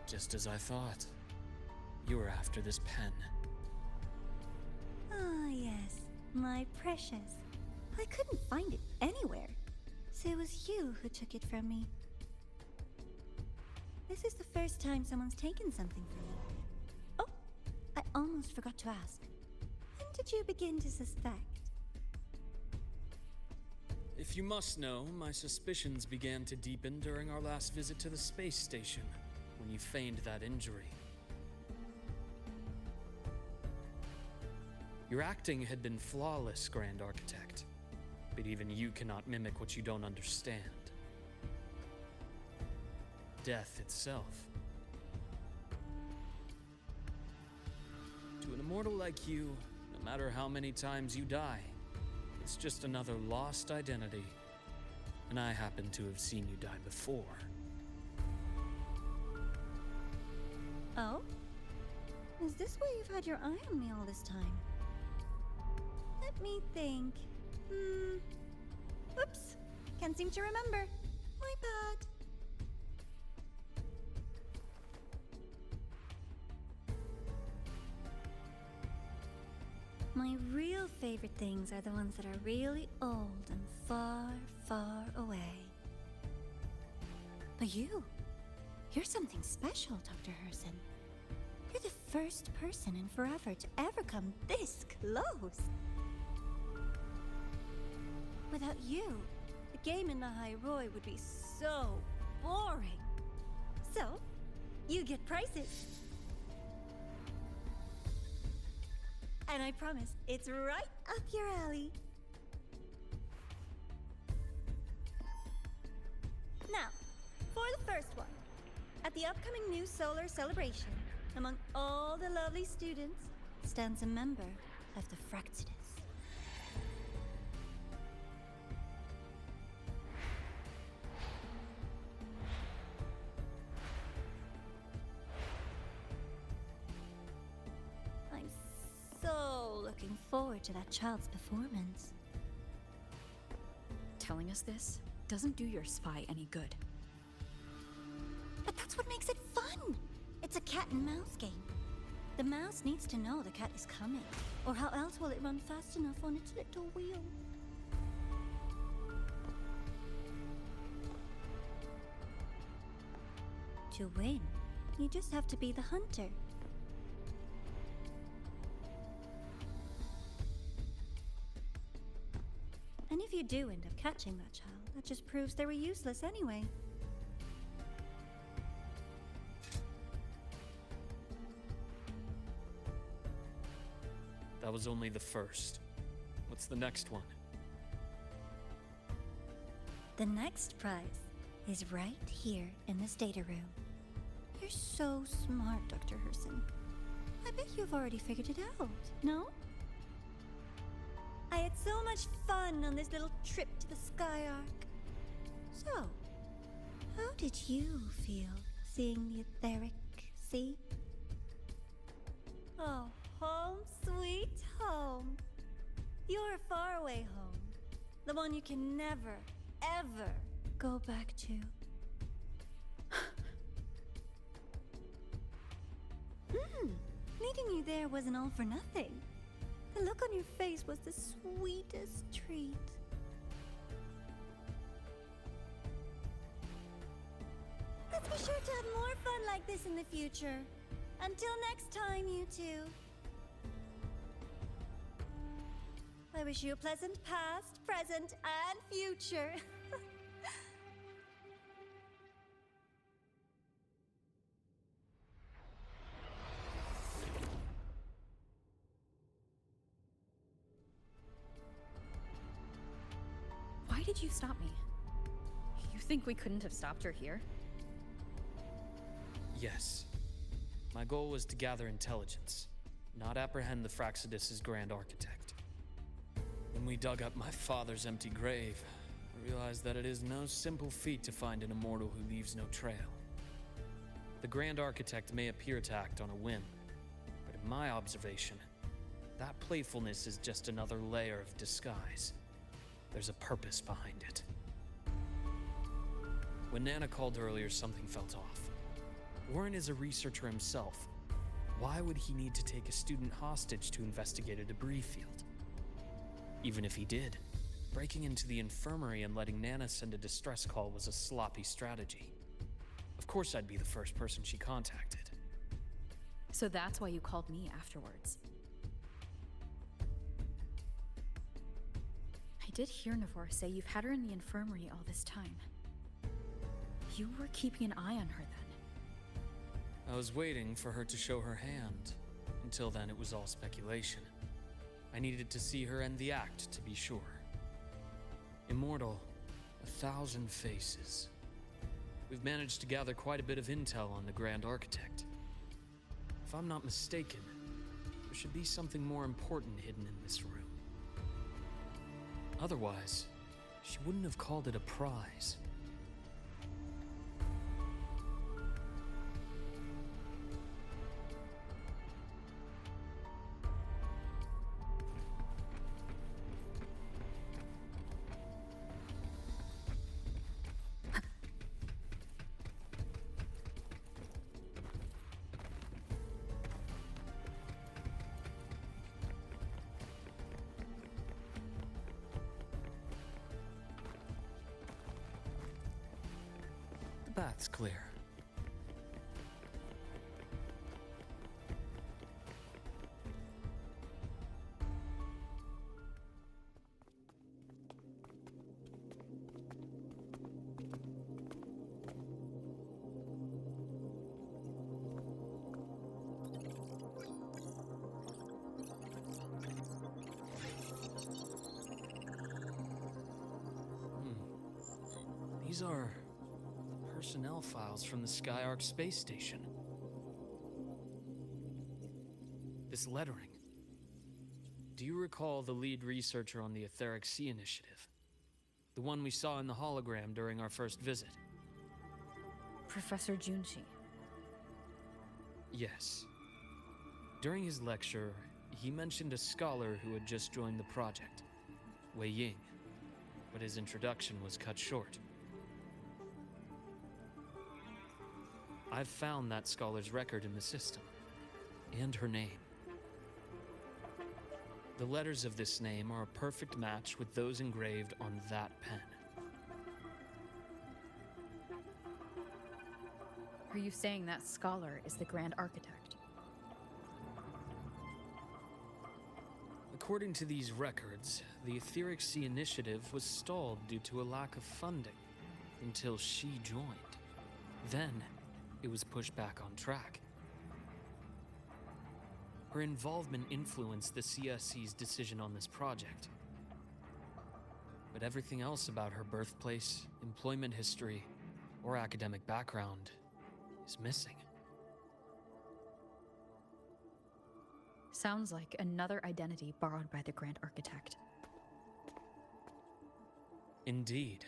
Just as I thought. You were after this pen. Ah, yes, my precious. I couldn't find it anywhere, so it was you who took it from me. This is the first time someone's taken something from me. Oh, I almost forgot to ask. When did you begin to suspect? If you must know, my suspicions began to deepen during our last visit to the space station, when you feigned that injury. Your acting had been flawless, Grand Architect, but even you cannot mimic what you don't understand. Death itself. To an immortal like you, no matter how many times you die, it's just another lost identity. And I happen to have seen you die before. Oh? Is this why you've had your eye on me all this time? Let me think. Oops. Can't seem to remember. My bad. My real favorite things are the ones that are really old and far, far away. But you're something special, Dr. Herson. You're the first person in forever to ever come this close. Without you, the game in the High Roy would be so boring. So, you get prizes. And I promise, it's right up your alley. Now, for the first one. At the upcoming new solar celebration, among all the lovely students, stands a member of the Fractidus. I'm so looking forward to that child's performance. Telling us this doesn't do your spy any good. But that's what makes it fun! It's a cat and mouse game. The mouse needs to know the cat is coming, or how else will it run fast enough on its little wheel? To win, you just have to be the hunter. And if you do end up catching that child, that just proves they were useless anyway. That was only the first. What's the next one? The next prize is right here in this data room. You're so smart, Dr. Herson. I bet you've already figured it out, no? I had so much fun on this little trip to the Sky Arc. So, how did you feel seeing the etheric sea? Oh, home sweet home. Your faraway home. The one you can never, ever go back to. Meeting you there wasn't all for nothing. The look on your face was the sweetest treat. Let's be sure to have more fun like this in the future. Until next time, you two. I wish you a pleasant past, present, and future. Why did you stop me? You think we couldn't have stopped her here? Yes. My goal was to gather intelligence, not apprehend the Fraxidus' grand architect. When we dug up my father's empty grave, I realized that it is no simple feat to find an immortal who leaves no trail. The grand architect may appear to act on a whim, but in my observation, that playfulness is just another layer of disguise. There's a purpose behind it. When Nana called earlier, something felt off. Warren is a researcher himself. Why would he need to take a student hostage to investigate a debris field? Even if he did, breaking into the infirmary and letting Nana send a distress call was a sloppy strategy. Of course I'd be the first person she contacted. So that's why you called me afterwards. I did hear Navor say you've had her in the infirmary all this time. You were keeping an eye on her then. I was waiting for her to show her hand. Until then, it was all speculation. I needed to see her end the act to be sure. Immortal, 1,000 faces. We've managed to gather quite a bit of intel on the Grand Architect. If I'm not mistaken, there should be something more important hidden in this room. Otherwise, she wouldn't have called it a prize. The path's clear. These are personnel files from the Skyark space station. This lettering. Do you recall the lead researcher on the Etheric Sea Initiative? The one we saw in the hologram during our first visit? Professor Junshi. Yes. During his lecture, he mentioned a scholar who had just joined the project, Wei Ying, but his introduction was cut short. I've found that scholar's record in the system, and her name. The letters of this name are a perfect match with those engraved on that pen. Are you saying that scholar is the Grand Architect? According to these records, the Etheric Sea Initiative was stalled due to a lack of funding until she joined. Then, it was pushed back on track. Her involvement influenced the CSC's decision on this project. But everything else about her birthplace, employment history, or academic background is missing. Sounds like another identity borrowed by the Grand Architect. Indeed.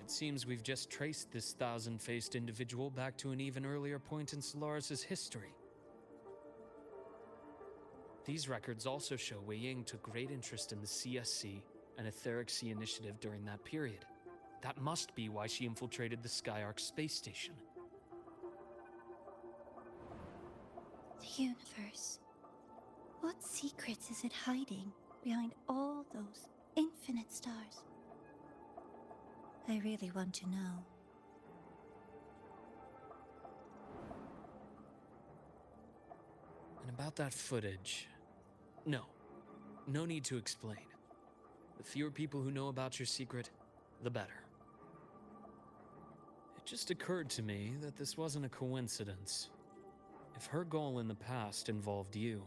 It seems we've just traced this thousand-faced individual back to an even earlier point in Solaris' history. These records also show Wei Ying took great interest in the CSC and Etheric Sea Initiative during that period. That must be why she infiltrated the Skyark space station. The universe. What secrets is it hiding behind all those infinite stars? I really want to know. And about that footage... No need to explain. The fewer people who know about your secret, the better. It just occurred to me that this wasn't a coincidence. If her goal in the past involved you,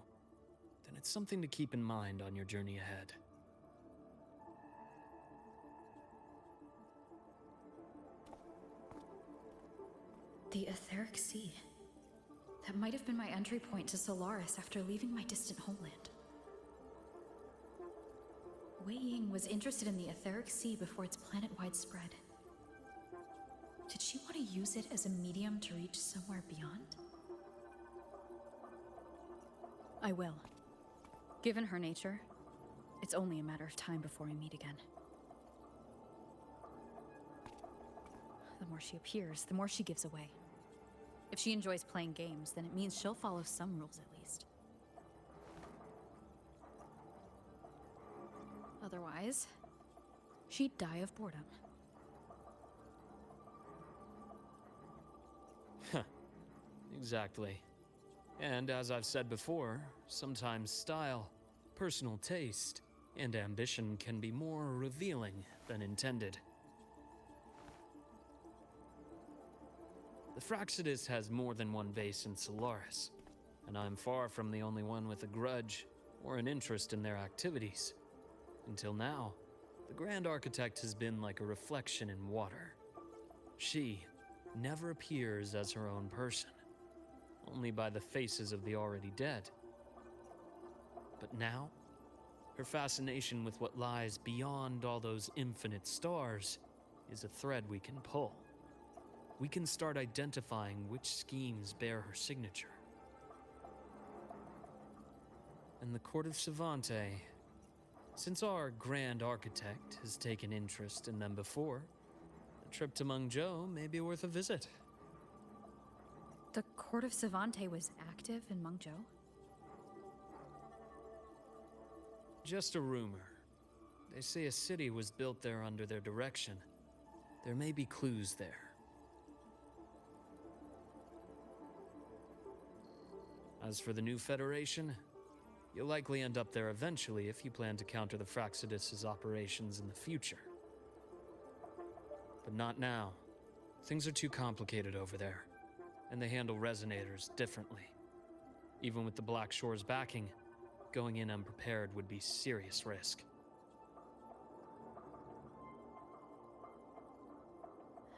then it's something to keep in mind on your journey ahead. The Etheric Sea. That might have been my entry point to Solaris after leaving my distant homeland. Wei Ying was interested in the Etheric Sea before its planet-wide spread. Did she want to use it as a medium to reach somewhere beyond? I will. Given her nature, it's only a matter of time before we meet again. The more she appears, the more she gives away. If she enjoys playing games, then it means she'll follow some rules at least. Otherwise, she'd die of boredom. Exactly. And as I've said before, sometimes style, personal taste, and ambition can be more revealing than intended. The Fraxidus has more than one base in Solaris, and I'm far from the only one with a grudge or an interest in their activities. Until now, the Grand Architect has been like a reflection in water. She never appears as her own person, only by the faces of the already dead. But now, her fascination with what lies beyond all those infinite stars is a thread we can pull. We can start identifying which schemes bear her signature. And the Court of Savante, since our Grand Architect has taken interest in them before, a trip to Mengzhou may be worth a visit. The Court of Savante was active in Mengzhou? Just a rumor. They say a city was built there under their direction. There may be clues there. As for the new Federation, you'll likely end up there eventually if you plan to counter the Fraxidus' operations in the future. But not now. Things are too complicated over there, and they handle resonators differently. Even with the Black Shore's backing, going in unprepared would be serious risk.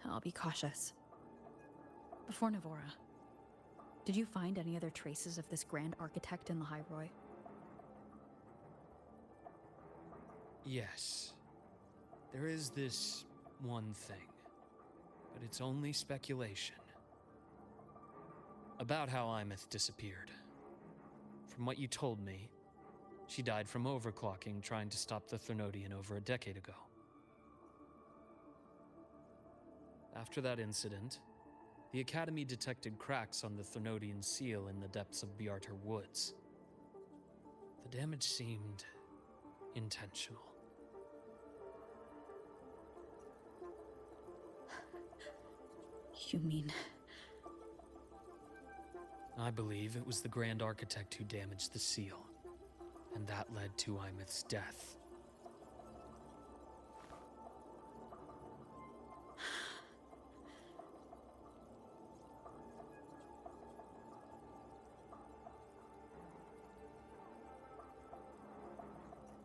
I'll be cautious. Before Navora, did you find any other traces of this Grand Architect in the High Roy? Yes. There is this one thing, but it's only speculation. About how Imeth disappeared. From what you told me, she died from overclocking trying to stop the Thernodian over a decade ago. After that incident, the Academy detected cracks on the Thernodian seal in the depths of Biarter Woods. The damage seemed intentional. You mean... I believe it was the Grand Architect who damaged the seal, and that led to Imeth's death.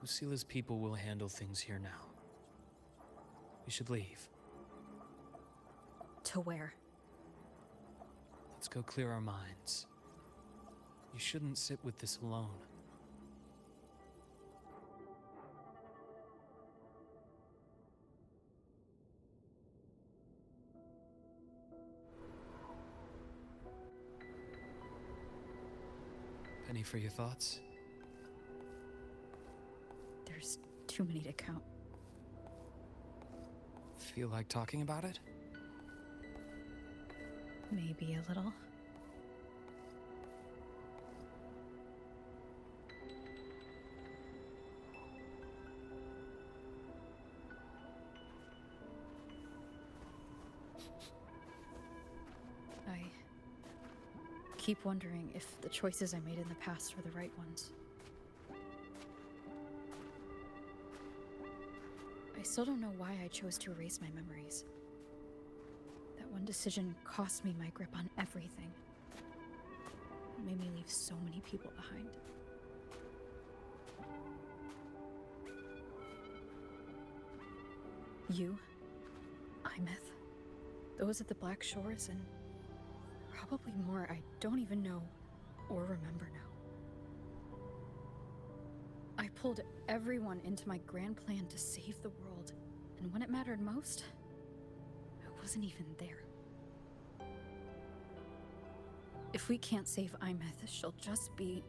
Lucila's people will handle things here now. We should leave. To where? Let's go clear our minds. You shouldn't sit with this alone. Penny for your thoughts? There's too many to count. Feel like talking about it? Maybe a little. I keep wondering if the choices I made in the past were the right ones. I still don't know why I chose to erase my memories. That one decision cost me my grip on everything. It made me leave so many people behind. You, Imeth, those at the Black Shores, and probably more I don't even know or remember now. I pulled everyone into my grand plan to save the world, and when it mattered most, I wasn't even there. If we can't save Imeth, she'll just be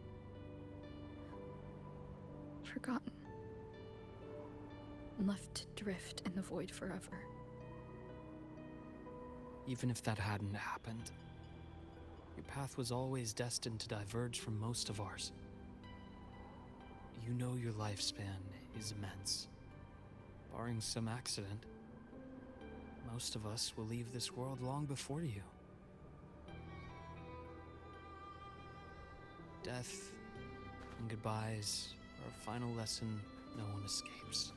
forgotten. Left to drift in the void forever. Even if that hadn't happened, your path was always destined to diverge from most of ours. You know your lifespan is immense. Barring some accident, most of us will leave this world long before you. Death and goodbyes are a final lesson no one escapes.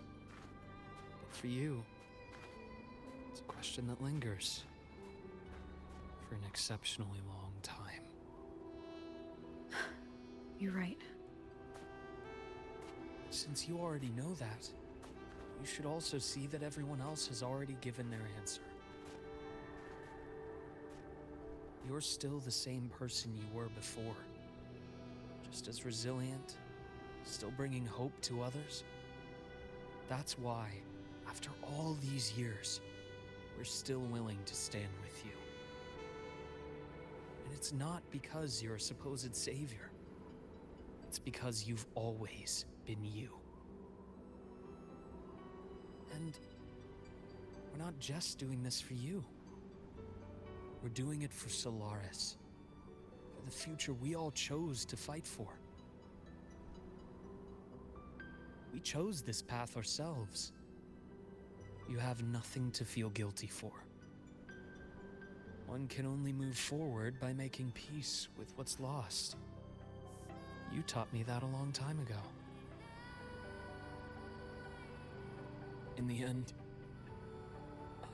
But for you, it's a question that lingers for an exceptionally long time. You're right. Since you already know that, you should also see that everyone else has already given their answer. You're still the same person you were before. Just as resilient, still bringing hope to others. That's why, after all these years, we're still willing to stand with you. And it's not because you're a supposed savior. It's because you've always been you. And we're not just doing this for you. We're doing it for Solaris. For the future we all chose to fight for. We chose this path ourselves. You have nothing to feel guilty for. One can only move forward by making peace with what's lost. You taught me that a long time ago. In the end,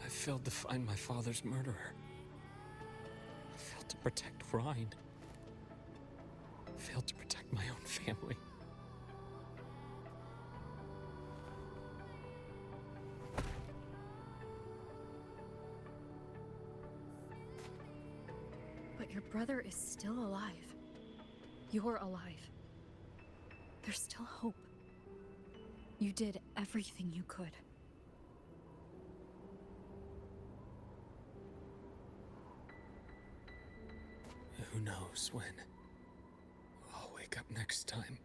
I failed to find my father's murderer. I failed to protect Rhine. I failed to protect my own family. But your brother is still alive. You're alive. There's still hope. You did everything you could. Who knows when I'll wake up next time.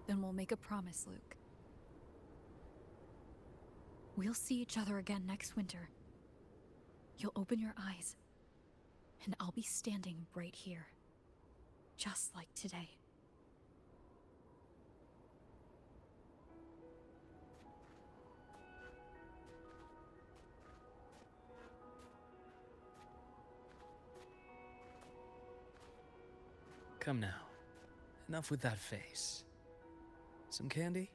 Then we'll make a promise, Luke. We'll see each other again next winter. You'll open your eyes, and I'll be standing right here. Just like today. Come now. Enough with that face. Some candy?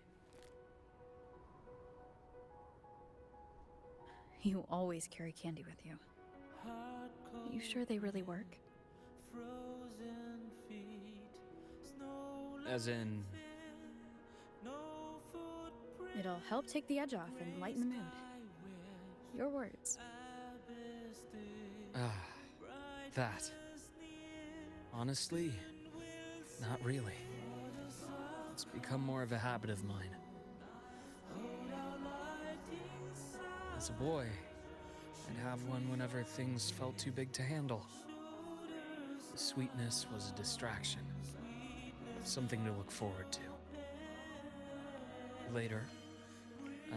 You always carry candy with you. You sure they really work? As in... It'll help take the edge off and lighten the mood. Your words. Ah, that. Honestly, not really. It's become more of a habit of mine. As a boy, I'd have one whenever things felt too big to handle. The sweetness was a distraction, something to look forward to. Later,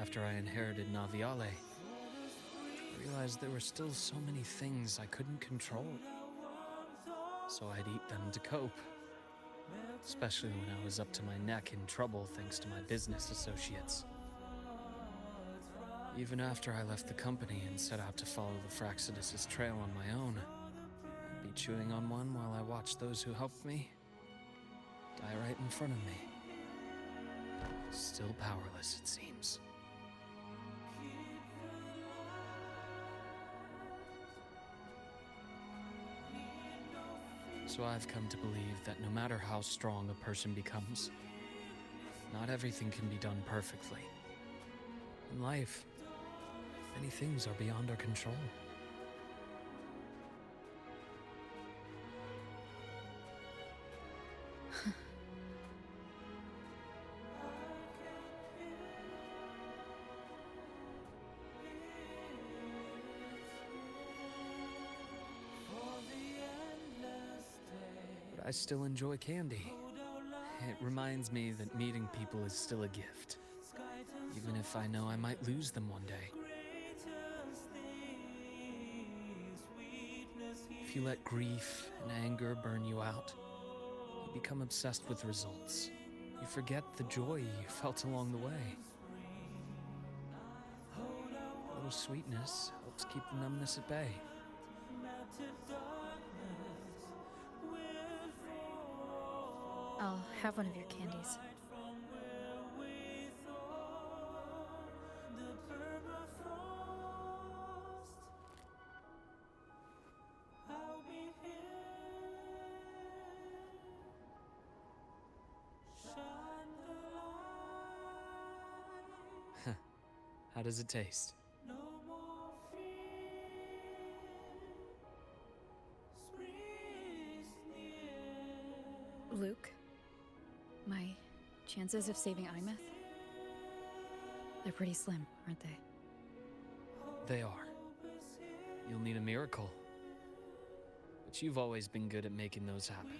after I inherited Naviale, I realized there were still so many things I couldn't control. So I'd eat them to cope, especially when I was up to my neck in trouble thanks to my business associates. Even after I left the company and set out to follow the Fraxidus' trail on my own, I'd be chewing on one while I watched those who helped me die right in front of me. Still powerless, it seems. So I've come to believe that no matter how strong a person becomes, not everything can be done perfectly. In life, many things are beyond our control. But I still enjoy candy. It reminds me that meeting people is still a gift, even if I know I might lose them one day. If you let grief and anger burn you out, you become obsessed with results. You forget the joy you felt along the way. A little sweetness helps keep the numbness at bay. I'll have one of your candies. How does it taste? Luke, my chances of saving Imeth? They're pretty slim, aren't they? They are. You'll need a miracle. But you've always been good at making those happen.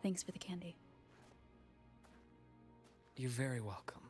Thanks for the candy. You're very welcome.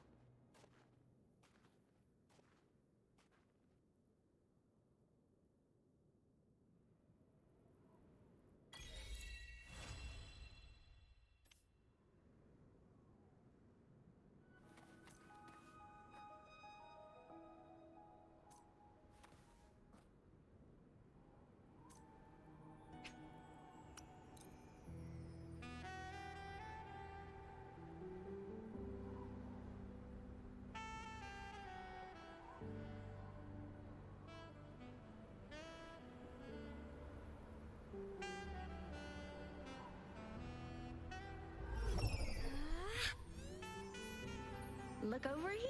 Look over here!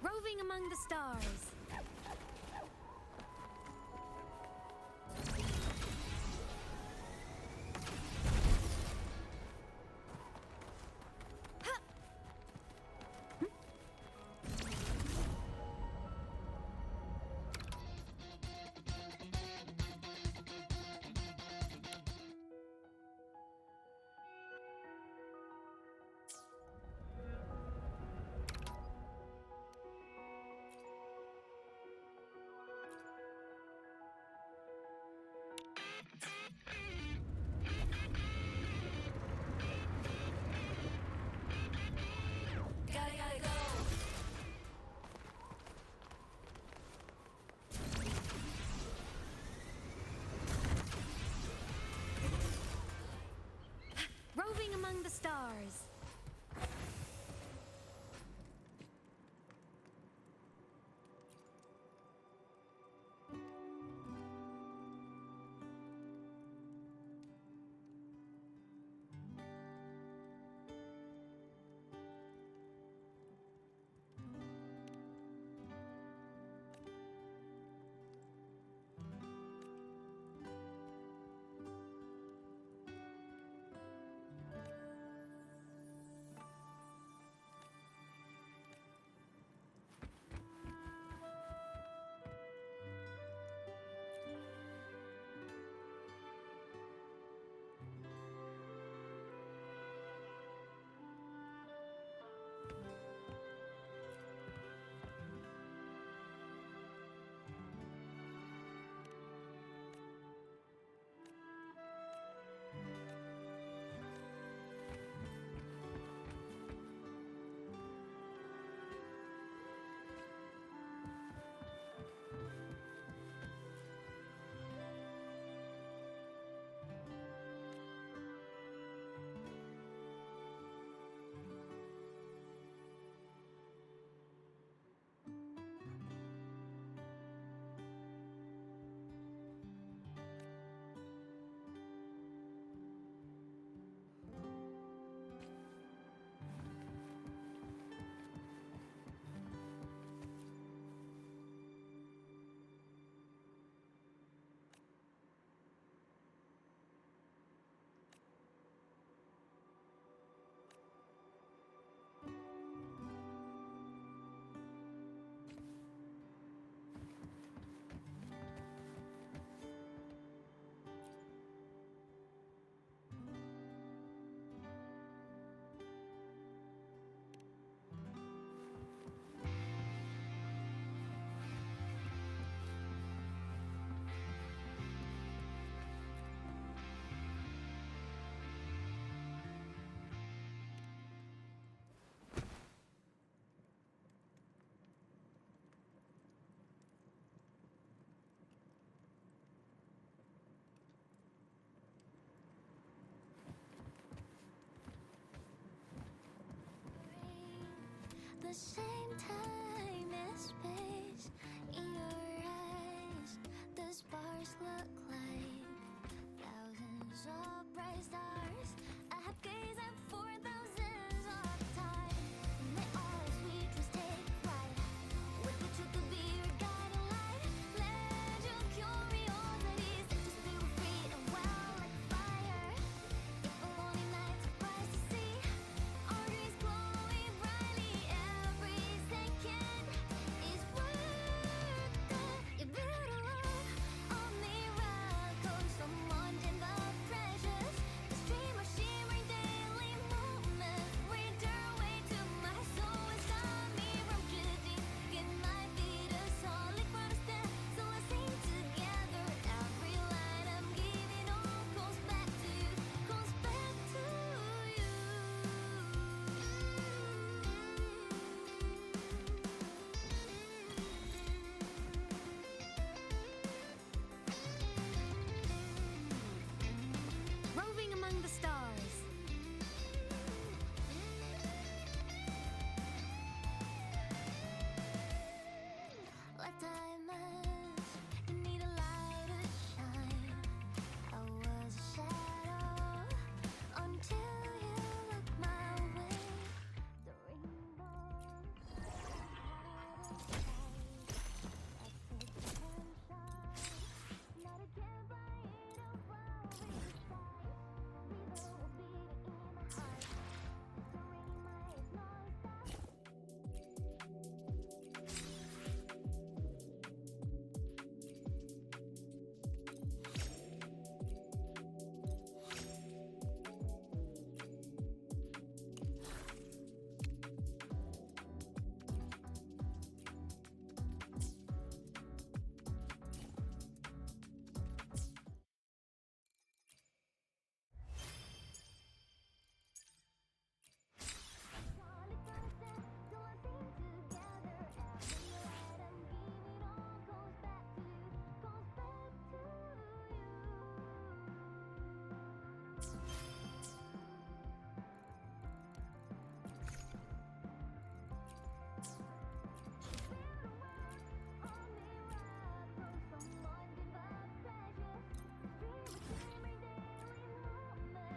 Roving among the stars. the same time and space. In your eyes, the sparks look like thousands of bright stars. I have gazed at for thousands of time, and they all sweet was take flight. With the truth to be your guiding light, let your curiosities set your spirit free and well like fire. If a lonely night surprised to see our dreams glowing brightly, every second is worth it. You build a love of miracles, someone in the precious. The stream of shimmering daily moments read their way to my soul and stop me from drifting. It might be the solid ground to stand, so let's sing together. Every line I'm giving all goes back to you, goes back to you. Roving among the stars. Like diamonds, you need a light to shine. I was a shadow until you looked my way. The rainbows had a sight. I take attention, not again by it above inside. Rhythm will beat in my heart. Serene my non-stop. Solid ground to stand, so let's sing together. Every light I'm giving all goes back to you, goes back to you. Build a world of miracles, someone in the precious. Stream of shimmering daily moments.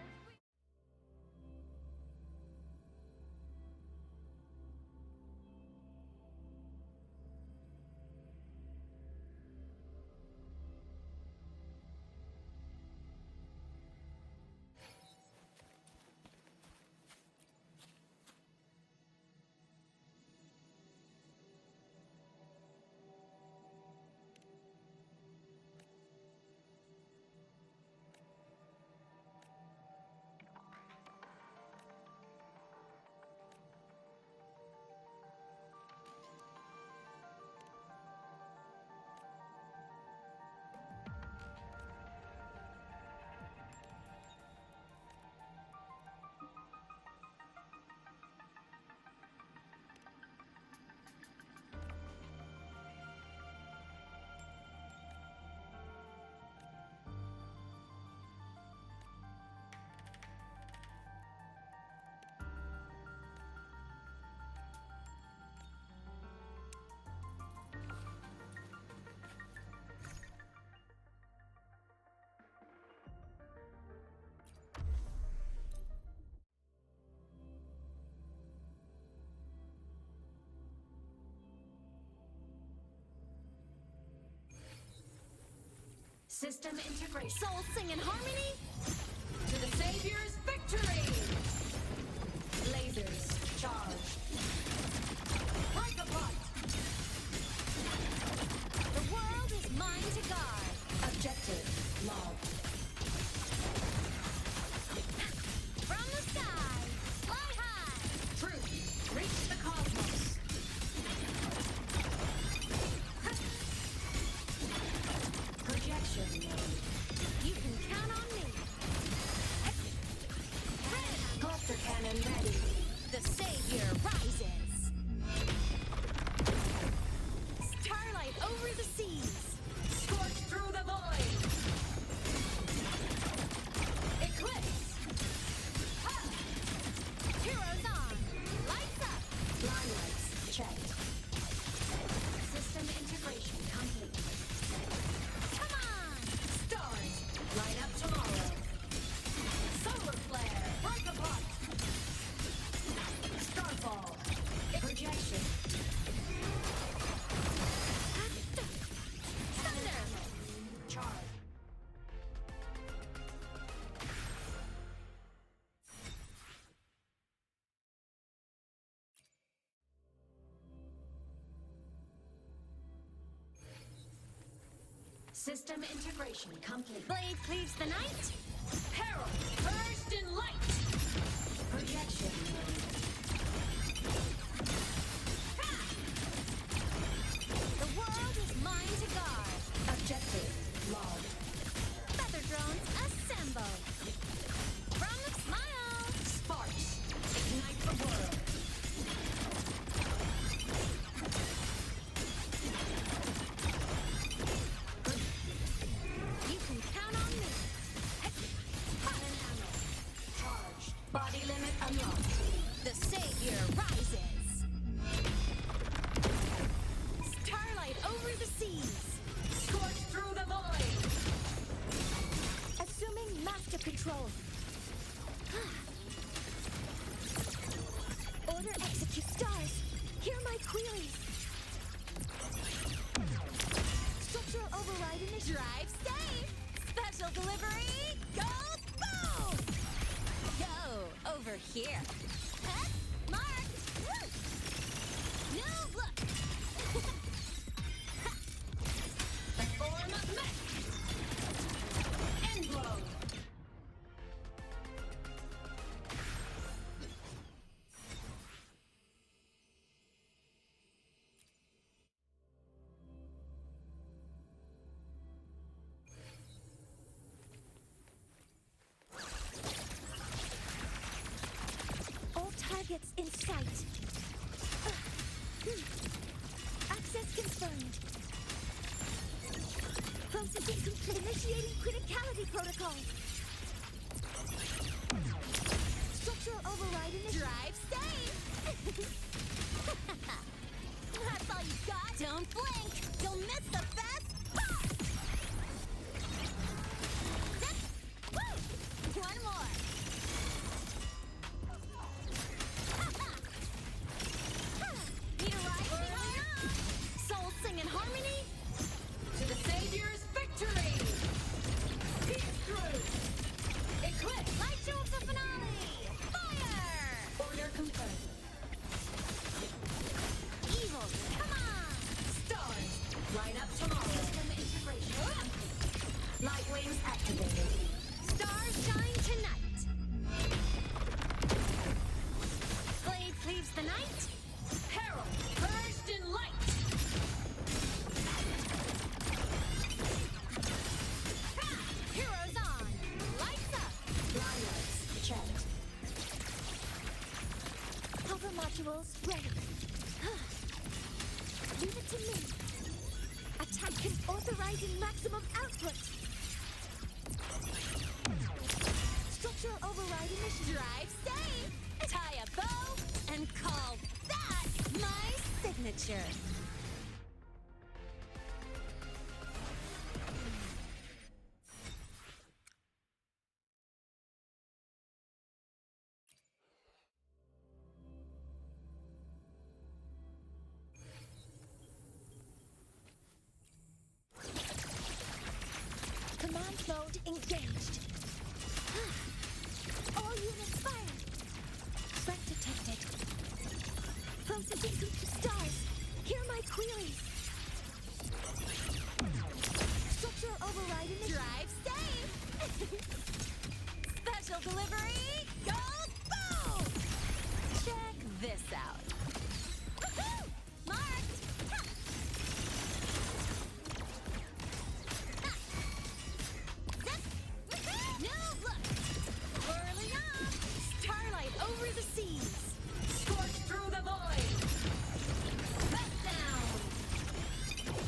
System integration. Souls sing in harmony. To the Savior's victory! Lasers charged. Break apart! The world is mine to guard. Objective logged. From the sky, fly high. Truth, reach the cosmos. Projection mode. You can count on me. Cluster cannon ready. The Savior System integration complete. Blade cleaves the night. Herald, burst in light. Projection mode. The world is mine to guard. Objective log. Feather drones assemble. From the smile. Sparks, ignite the world. You can count on me. Cannon ammo. Charged. Body limit unlocked. The savior rises. Starlight over the seas. Scorch through the void. Assuming master control. Order execute stars. Hear my queries. Structural override initiative. Drive safe. Special delivery. Go boom. Go over here. Head marked. No look. The form of mech. End blow. All targets in sight. Access confirmed. Processing complete. Initiating criticality protocol. Structural override initiative. Drive safe. That's all you got. Don't blink. You'll miss the best part. Zip. Woo. One more. Need a ride? Soul sing in harmony? To the Savior's victory! Peek through! Eclipse! Light show of the finale! Fire! Order confirmed. Evil, come on! Stars! Line up tomorrow. System integration complete. Light wings activated. Stars shine tonight! Blade cleaves the night? Herald, burst in light! Ha! Heroes on! Lights up! Blinders checked. Hover modules ready. Leave it to me. Attack can authorizing maximum output. Structural override initiative. Drive safe. Tie a bow and call that my signature. Command mode engaged. All units fire. Threat detected. Processing stars. Hear my queries. Structural override initiative. Drive safe. Special delivery. Go boom. Check this out. Woohoo! Marked. Ha! Zip. Woohoo! No look. Whirling up. Starlight over the seas. Scorch through the void! Back down.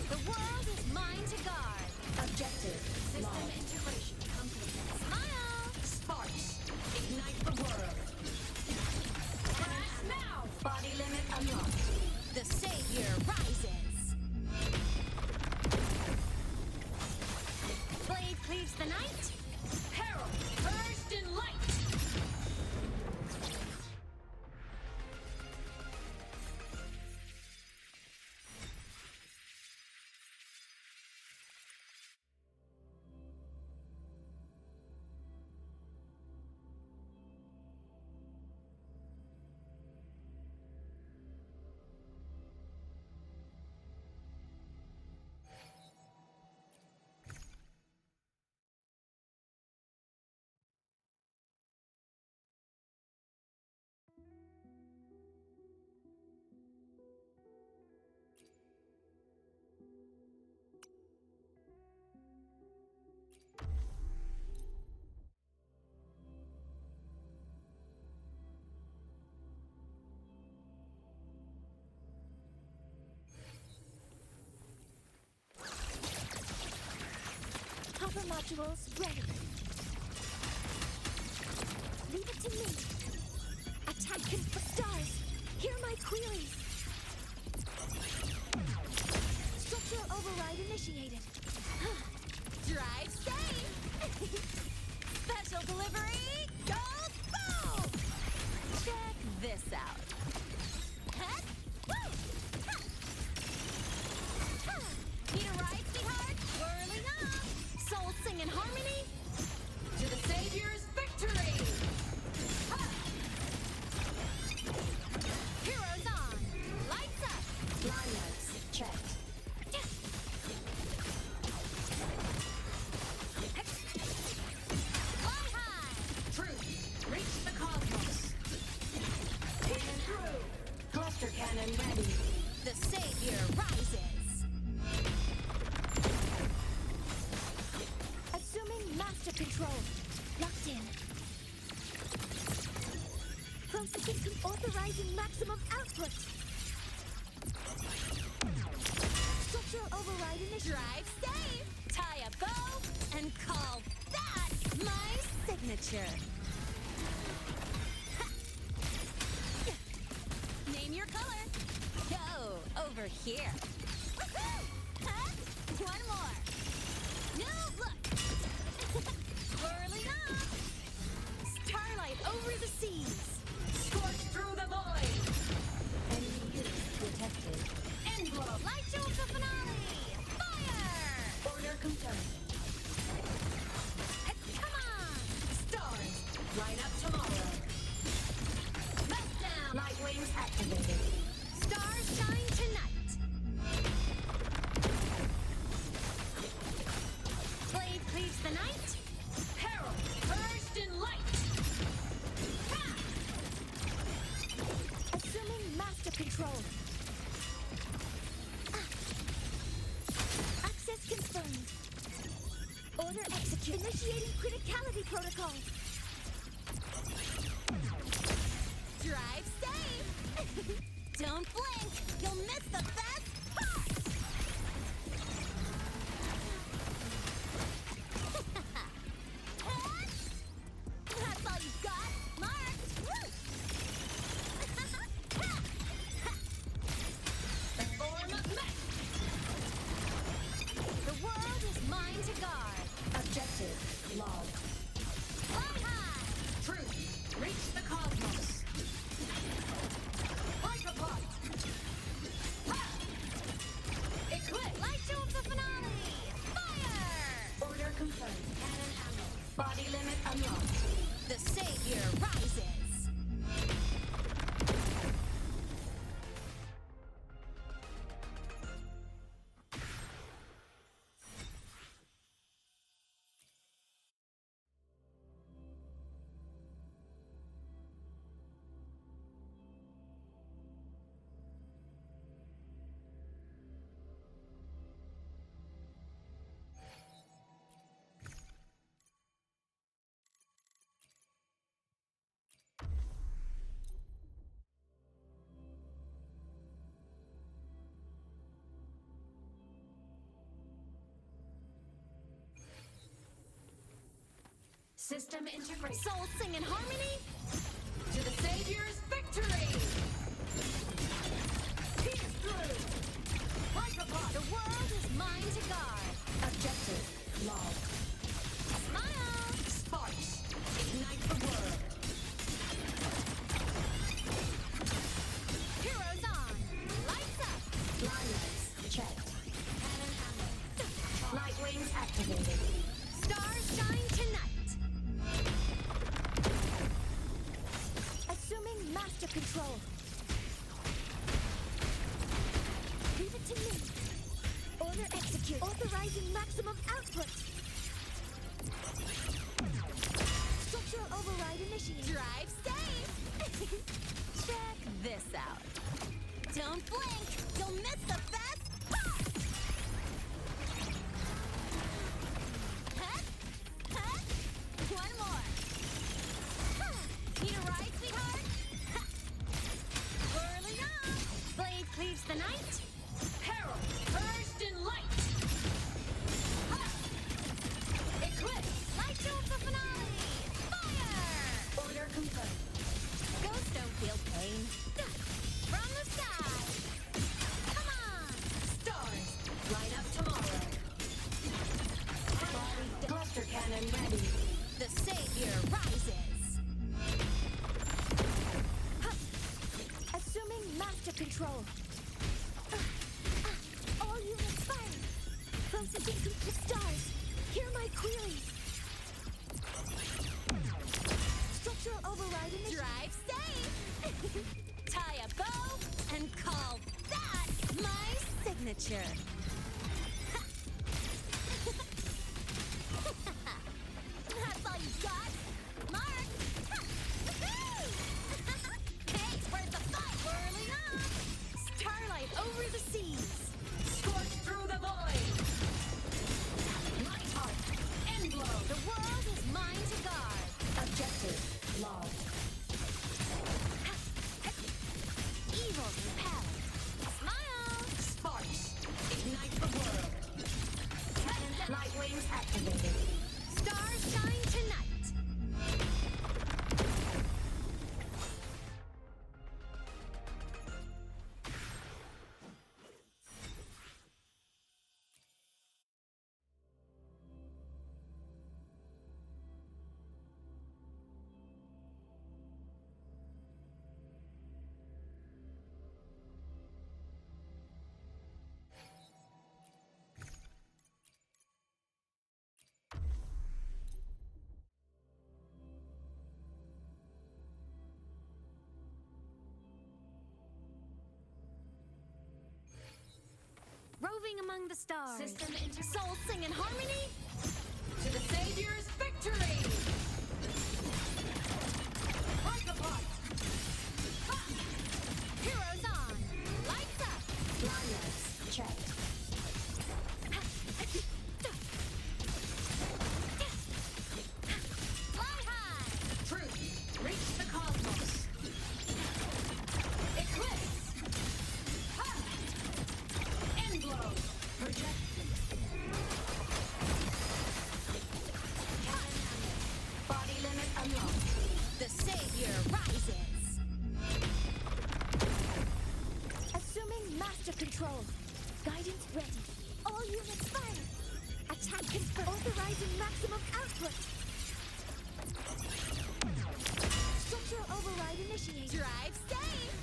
The world is mine to guard. Objective. System integration complete. Smile. Sparks. Ignite the world. Crash now! Body limit Alpha modules ready. Leave it to me. Attack stars. Hear my queries. Structural override initiated. Drive safe! Special delivery, go boom! Check this out. Huh? Woo! Ha! Ha! Need a ride, sweetheart? Whirling up! Soul sing in harmony? To the Savior's victory! Ha! Heroes on! Lights up! Blind lights checked. Fly high! Truth, reach the cosmos. Pierce through. Cluster cannon ready. The Savior rises! Assuming master control. Locked in. Processing authorizing maximum output. Structural override initiated. Drive safe! Tie a bow and call that my signature! Ha! Name your color! Go over here! Woohoo! Huh? One more! New look! Whirling up! Starlight over the seas! Scorch through the void. Enemy unit detected. Envelope! Light show of the finale! Fire! Order confirmed. Come on! Stars, line up tomorrow. Meltdown! Light wings activated. Stars shine tonight! Blade cleaves the night! Herald, burst in light. Ha! Assuming master control. Access confirmed. Order execute. Initiating criticality protocol. Drive safe! Don't blink! You'll miss the best part! That's all you've got? Marked! The form of mech. The world is mine to guard! Objective logged. Fly high! Truth, reach the cosmos. Like a pot. Ha! Eclipse! Light show of the finale! Fire! Order confirmed. Cannon ammo. Body limit unlocked. The Savior rises! System integration. Soul sing in harmony? To the Savior's victory! Pierce through! Like a pot. The world is mine to guard! Objective logged. Smile! Sparks, ignite the world. Heroes on! Lights up! Blind lights checked. Cannon ammo. Light wings activated. Stars shine tonight! Assuming master control. Leave it to me. Order execute. Authorizing maximum output. Structural override initiated. Drive safe! Check this out. Don't blink! You'll miss the best part! Huh? Huh? One more! Huh. Need a ride, sweetheart? Ha. rises. Assuming master control. All units firing. Processing complete stars. Hear my queries. Structural override initiative. Drive safe. Tie a bow and call that my signature. That's all you got? Mark! Hey, where's the fight? Whirling up! Starlight over the seas! Scorch through the void! Light heart! End blow! The world is mine to guard! Objective lost. Evil repelled! Smile! Sparks! Ignite the world! Light wings activated. Stars shine tonight! Roving among the stars. System Souls sing in harmony. to the Savior's victory! Break apart! Heroes on. Lights up. Blindness checked. Fly high. Truth, reach the cosmos. Eclipse! Ha! End blow! Project. Body limit unlocked. The savior rises. Assuming master control. Guidance ready. All units fire. Attack confirmed. Authorizing maximum output. Structural override initiated. Drive safe.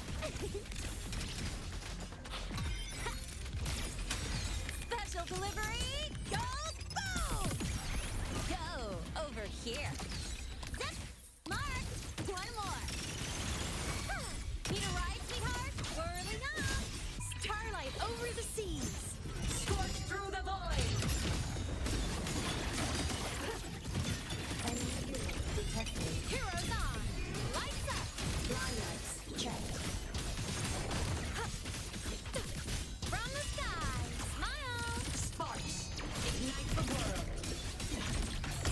Special delivery. Go boom. Go over here. Zip. Mark. One more. Need a ride, sweetheart? Whirling up. Starlight over the seas. Scorch through the void! Enemy unit detected. Heroes on. Lights up. Blindness checked. From the sky. Smile. Sparks! Ignite the world!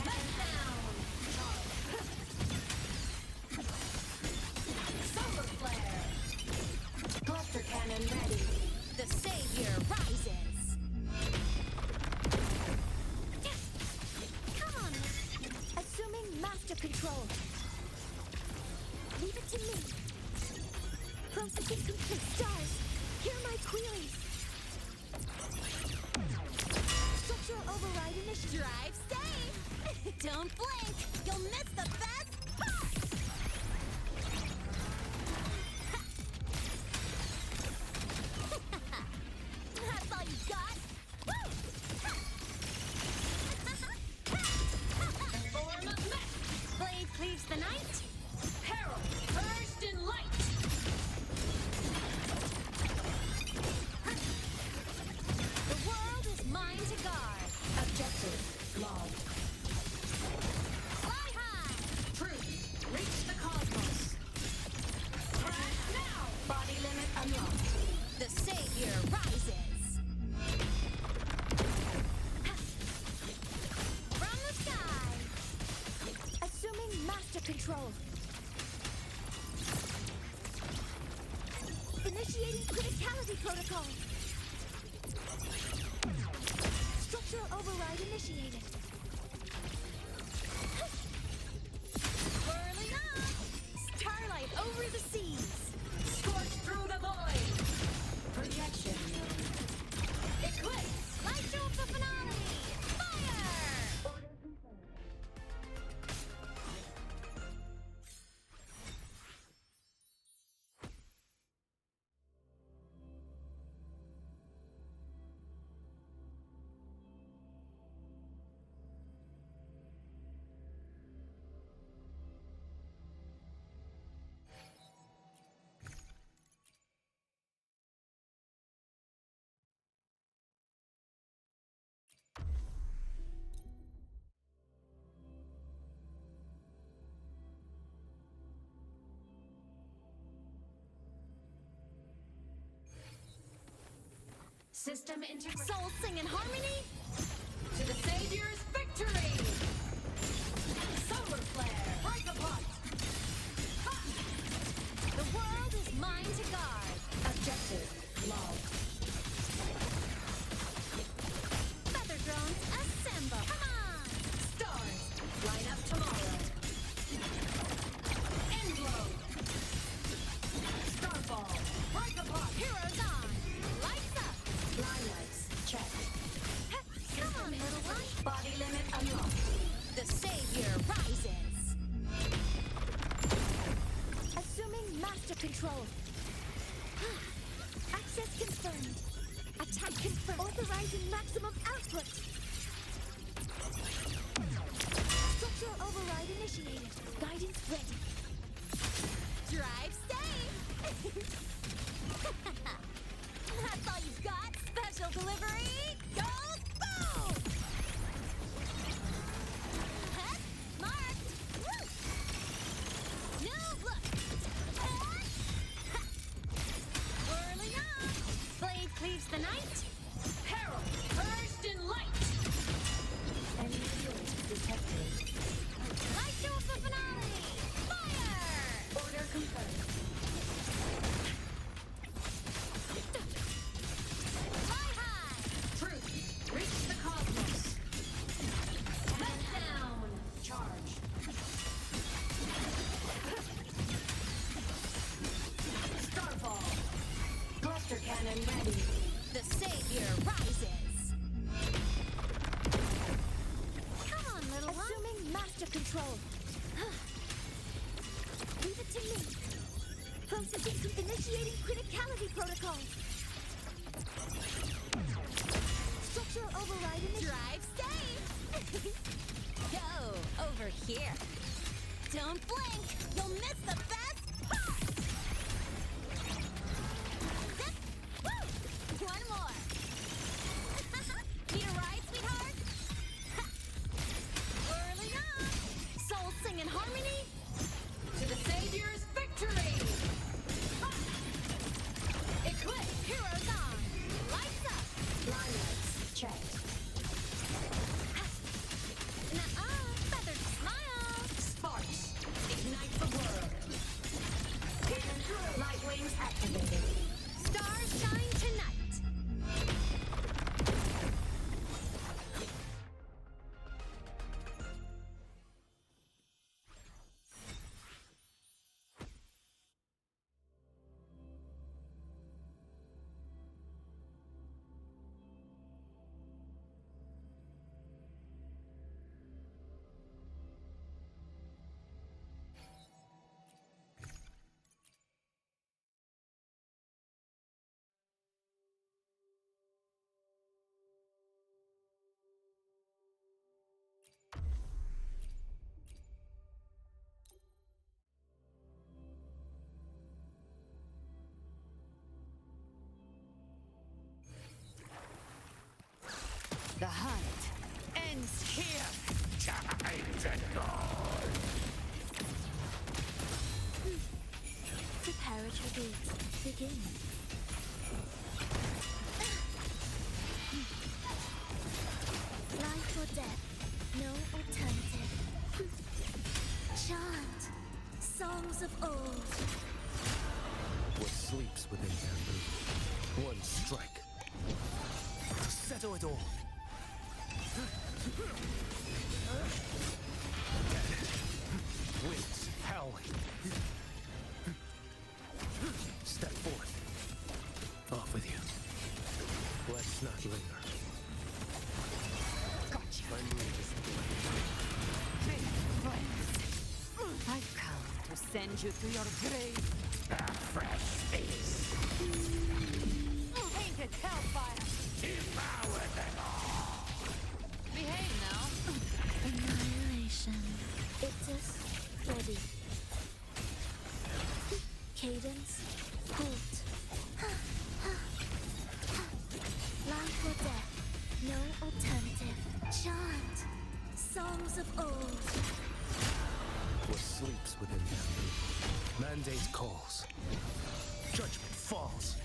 Head down! Solar flare! Cluster cannon ready! The savior rises. Come on. Assuming master control. Leave it to me. Processing complete. Stars, hear my queries. Structural override initiative. Drive safe. Don't blink. You'll miss the best part. That's all you got? Woo! Form of mech! Blade cleaves the night. Herald! Burst in light! The world is mine to guard. Objective logged. Fly high. Truth, reach the cosmos. Crash now! Body limit unlocked. The savior rises. From the sky. Assuming master control. Initiating criticality protocol. Structural override initiated. Whirling up. Starlight over the seas. Scorch through the void! Projection. Eclipse! Light show of the finale. Fire! System integration. Soul sing in harmony. To the Savior's victory! Solar flare, break apart! Ha! The world is mine to guard. Objective logged. Feather drones assemble. Come on. Stars, line up tomorrow. Endlow. Starfall, break apart. Heroes on. Lights up. Line lights, check. Come on, little one. Body limit unlocked. The Savior rises. Assuming master control. Access confirmed. Attack confirmed. Authorizing maximum output. Structural override initiated. Guidance ready. Drive safe. That's all you've got. Special delivery. Go boom. Huh? Marked. Woo. New look. Huh? Ha. Whirling on. Blade cleaves the night. Herald, burst in light! Enemy unit detected. Light show of the finale. Fire. Order confirmed. Fly high. Truth, reach the cosmos. Back down. Charge. Starfall. Cluster cannon ready. The Savior rises. Come on, little one. Assuming master control. Leave it to me. Processing to initiating criticality protocol. Structural override initiated. Drive safe. Go over here. Don't blink. You'll miss the best part. Zip. Woo. One more. Need a ride, sweetheart? Whirling on. Soul sing in harmony. To the Savior's victory! Ha! Eclipse. Heroes on. Lights up. Line lights, checked. Nuh-uh. Feathered smile. Sparks, ignite the world. Light wings activated. Stars shine tonight. The hunt ends here. Preparatory gates begin. Life or death, no alternative. Chant songs of old. What sleeps within bamboo? One strike. To settle it all. Winds howling. Step forth. Off with you. Let's not linger. Gotcha. My move is Big friends. I've come to send you to your grave. A fresh face. Painted hellfire. Devour them all. Behave now. Annihilation. It is ready. Cadence. Halt. Life or death. No alternative. Chant songs of old. what sleeps within bamboo. Mandate calls. Judgment falls.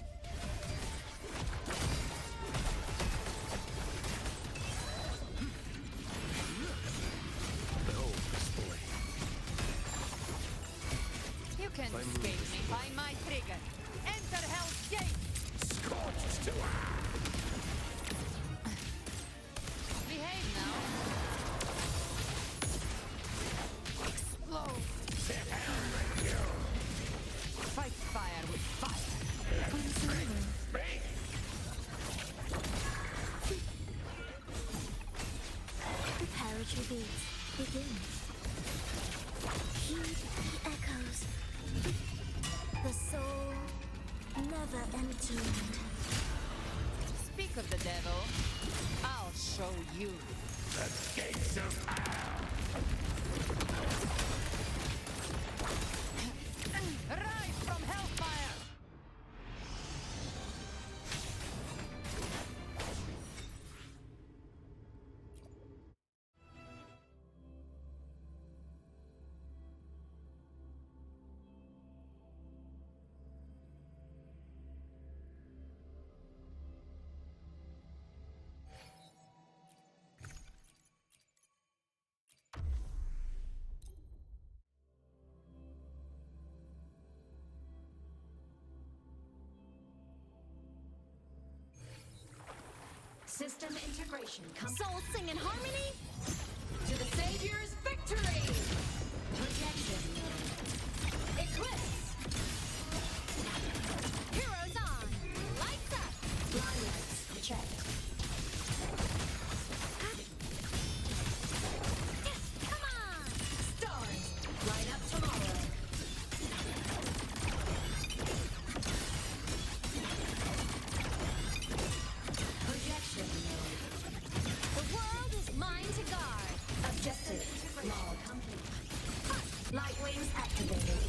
can't escape me. By my trigger. Enter Hell's Gate! Scorched to Behave now. Explode. Fight fire with fire. The poetry beats begins. Heed the echoes. The soul never entombed. Speak of the devil. I'll show you. the gates of hell. Rise from hellfire! System integration. Soul sing in harmony? To the Savior's victory! Projection. Eclipse! Heroes on! Lights up! Blindness checked. Come on! Stars, light up tomorrow. Projection. The world is mine to guard. Objective law complete. Light wings activated.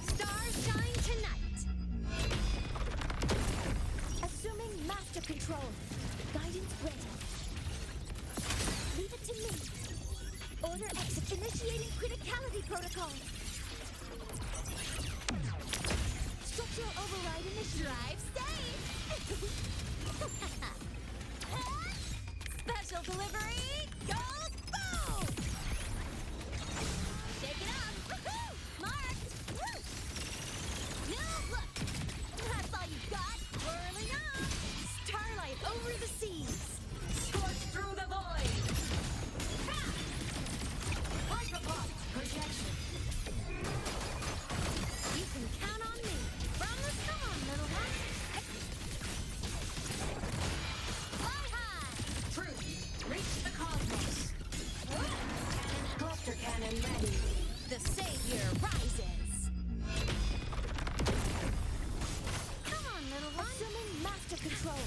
Stars shine tonight. Assuming master control. Guidance ready. Leave it to me. Order exit. Initiating criticality protocol. Structural override initiative. Drive safe. Special delivery. Goes boom. Shake it up. Woohoo! Marked. Woo! New look. That's all you got. Whirling up. Starlight over the seas. Scorch through the void. Hyperpop. Projection. You can count on me. From the storm, little one. Fly high. Truth. Reach the cosmos. Cluster cannon ready. The savior rises. Come on, little one. Assuming master control.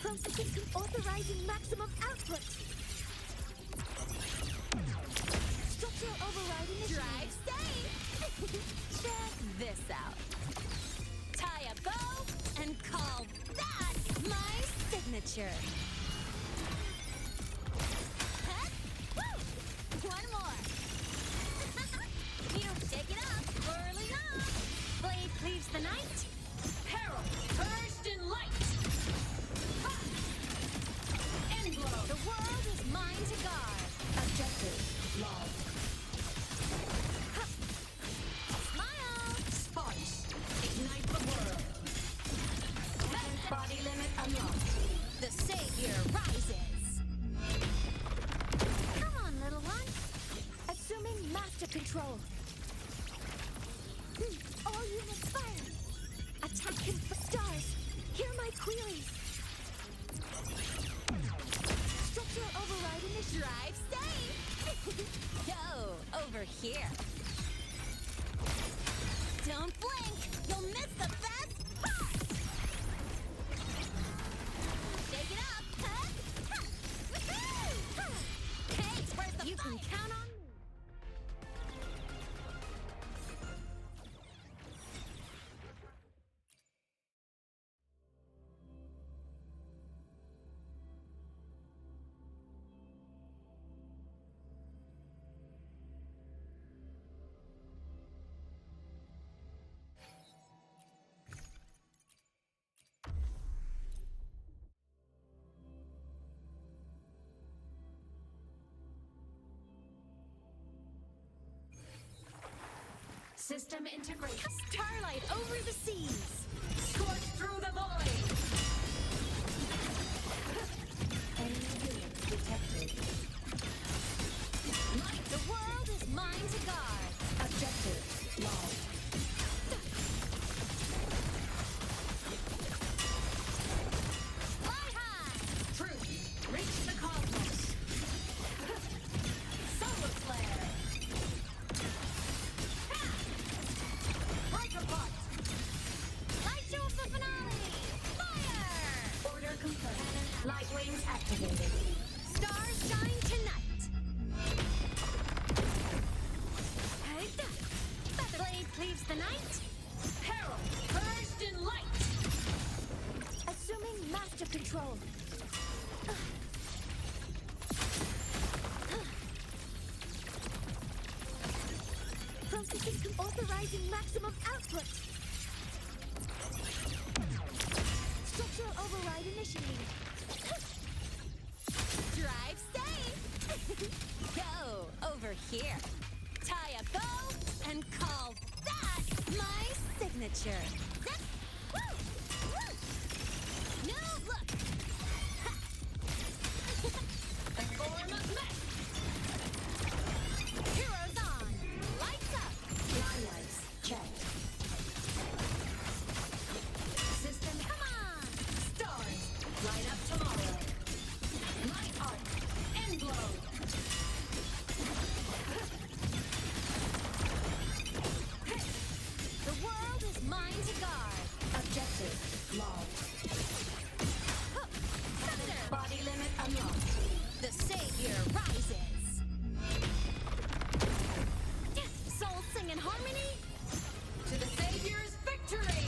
Processing to authorizing maximum output. Structural override initiative. Drive safe. Check this out. Tie a bow and call that my signature. Huh? Woo! One more. You shake it up. Whirling up. Blade cleaves the night. Herald. Purged in light. End blow. The world is mine to guard. Objective logged. Smile. Sparks. Ignite the world. Body limit unlocked. The savior rises. Come on, little one. Assuming master control. All units fire. Attack him for stars. Hear my queries. Structural override initiative. Drive safe. Yo, over here. Don't blink. You'll miss the best part. Shake it up. Huh? Huh. Woohoo! Huh. Hey, where's the You can count on me. System integration. Starlight over the seas. Scorch through the void. Enemy unit detected. The world is mine to guard. Objective lost. Fly high. Truth. Reach the cosmos. Solar flare. Break apart. Light show of the finale. Fire. Order confirmed. Light wings activated. Stars shine tonight. Featherblade cleaves the night. Peril. Purged in light. Assuming master control. Processing authorizing maximum output. Structural override initiated. Drive safe. Go over here. Tie a bow and call that my signature. Zip. Woo. Woo. New look. Ha. The form of mech. Heroes on. Lights up. Limelights checked. System. Come on. Stars. Light up tomorrow. Light arc. End blow. The world is mine to guard. Objective logged. Predator. Body limit unlocked. The savior rises. Souls sing in harmony. To the Savior's victory!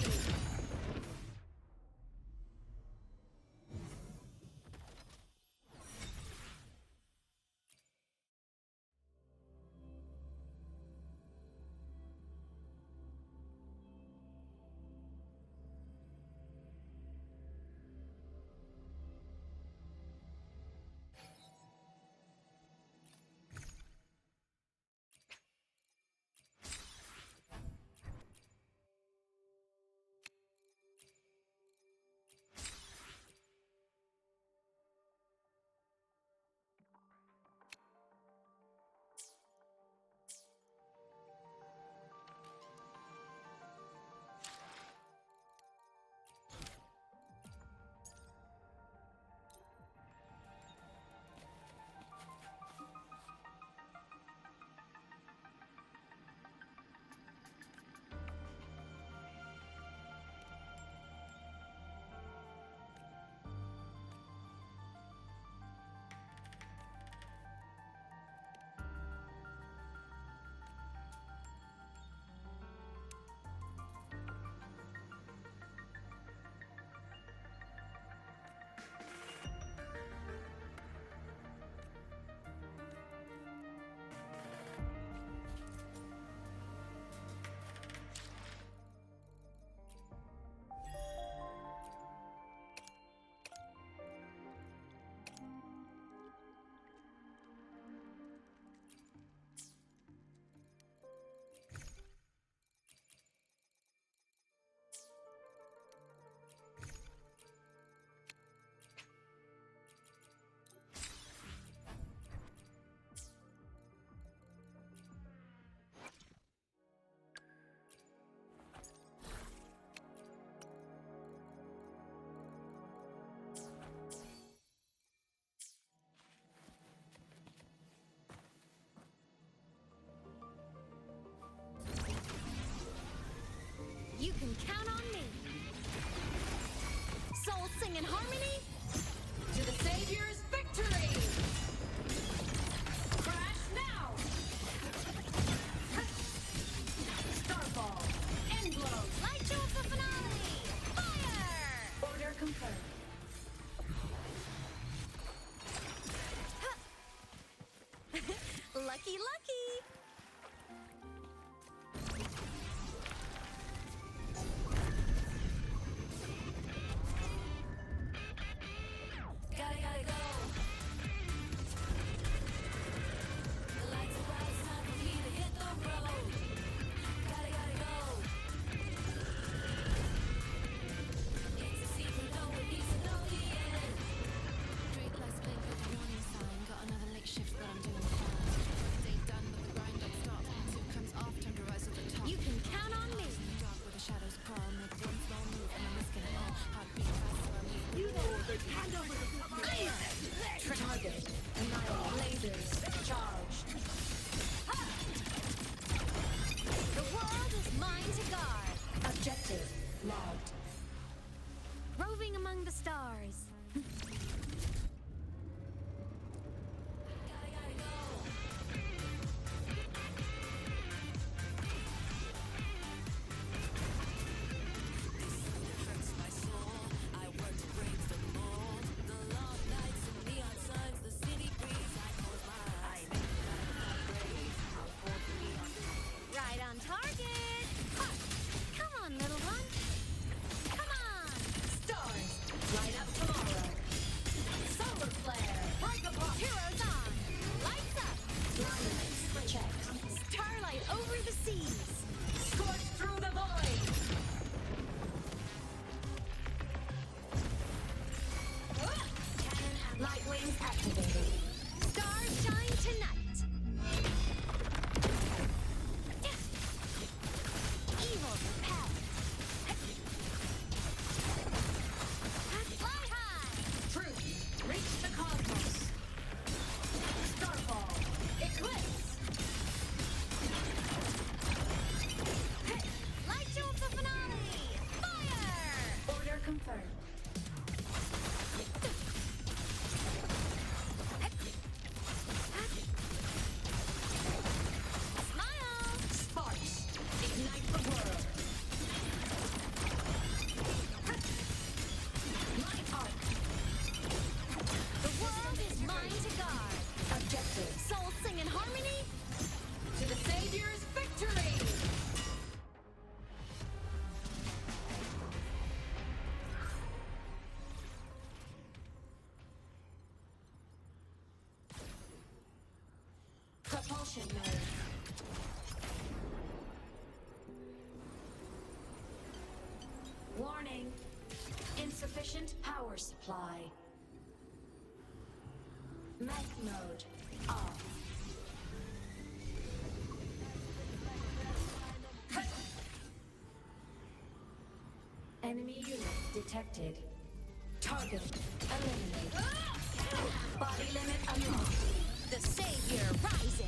systems activated. Stars shine tonight. Evil repelled. Fly high. Truth, reach the cosmos. Starfall, eclipse. Light you up the finale. Fire. Order confirmed. Smile. Sparks, ignite the world. My art. The world is mine to guard. Objective. Souls sing in harmony. To the Savior's victory! Propulsion mode. Warning. Insufficient power supply. Mech mode off. Enemy unit detected. Target eliminated. Body limit unlocked. The savior rises.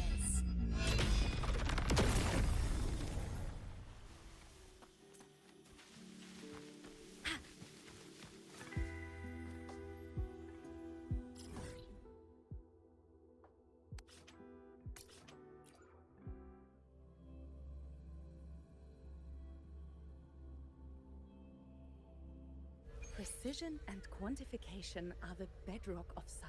Precision and quantification are the bedrock of science.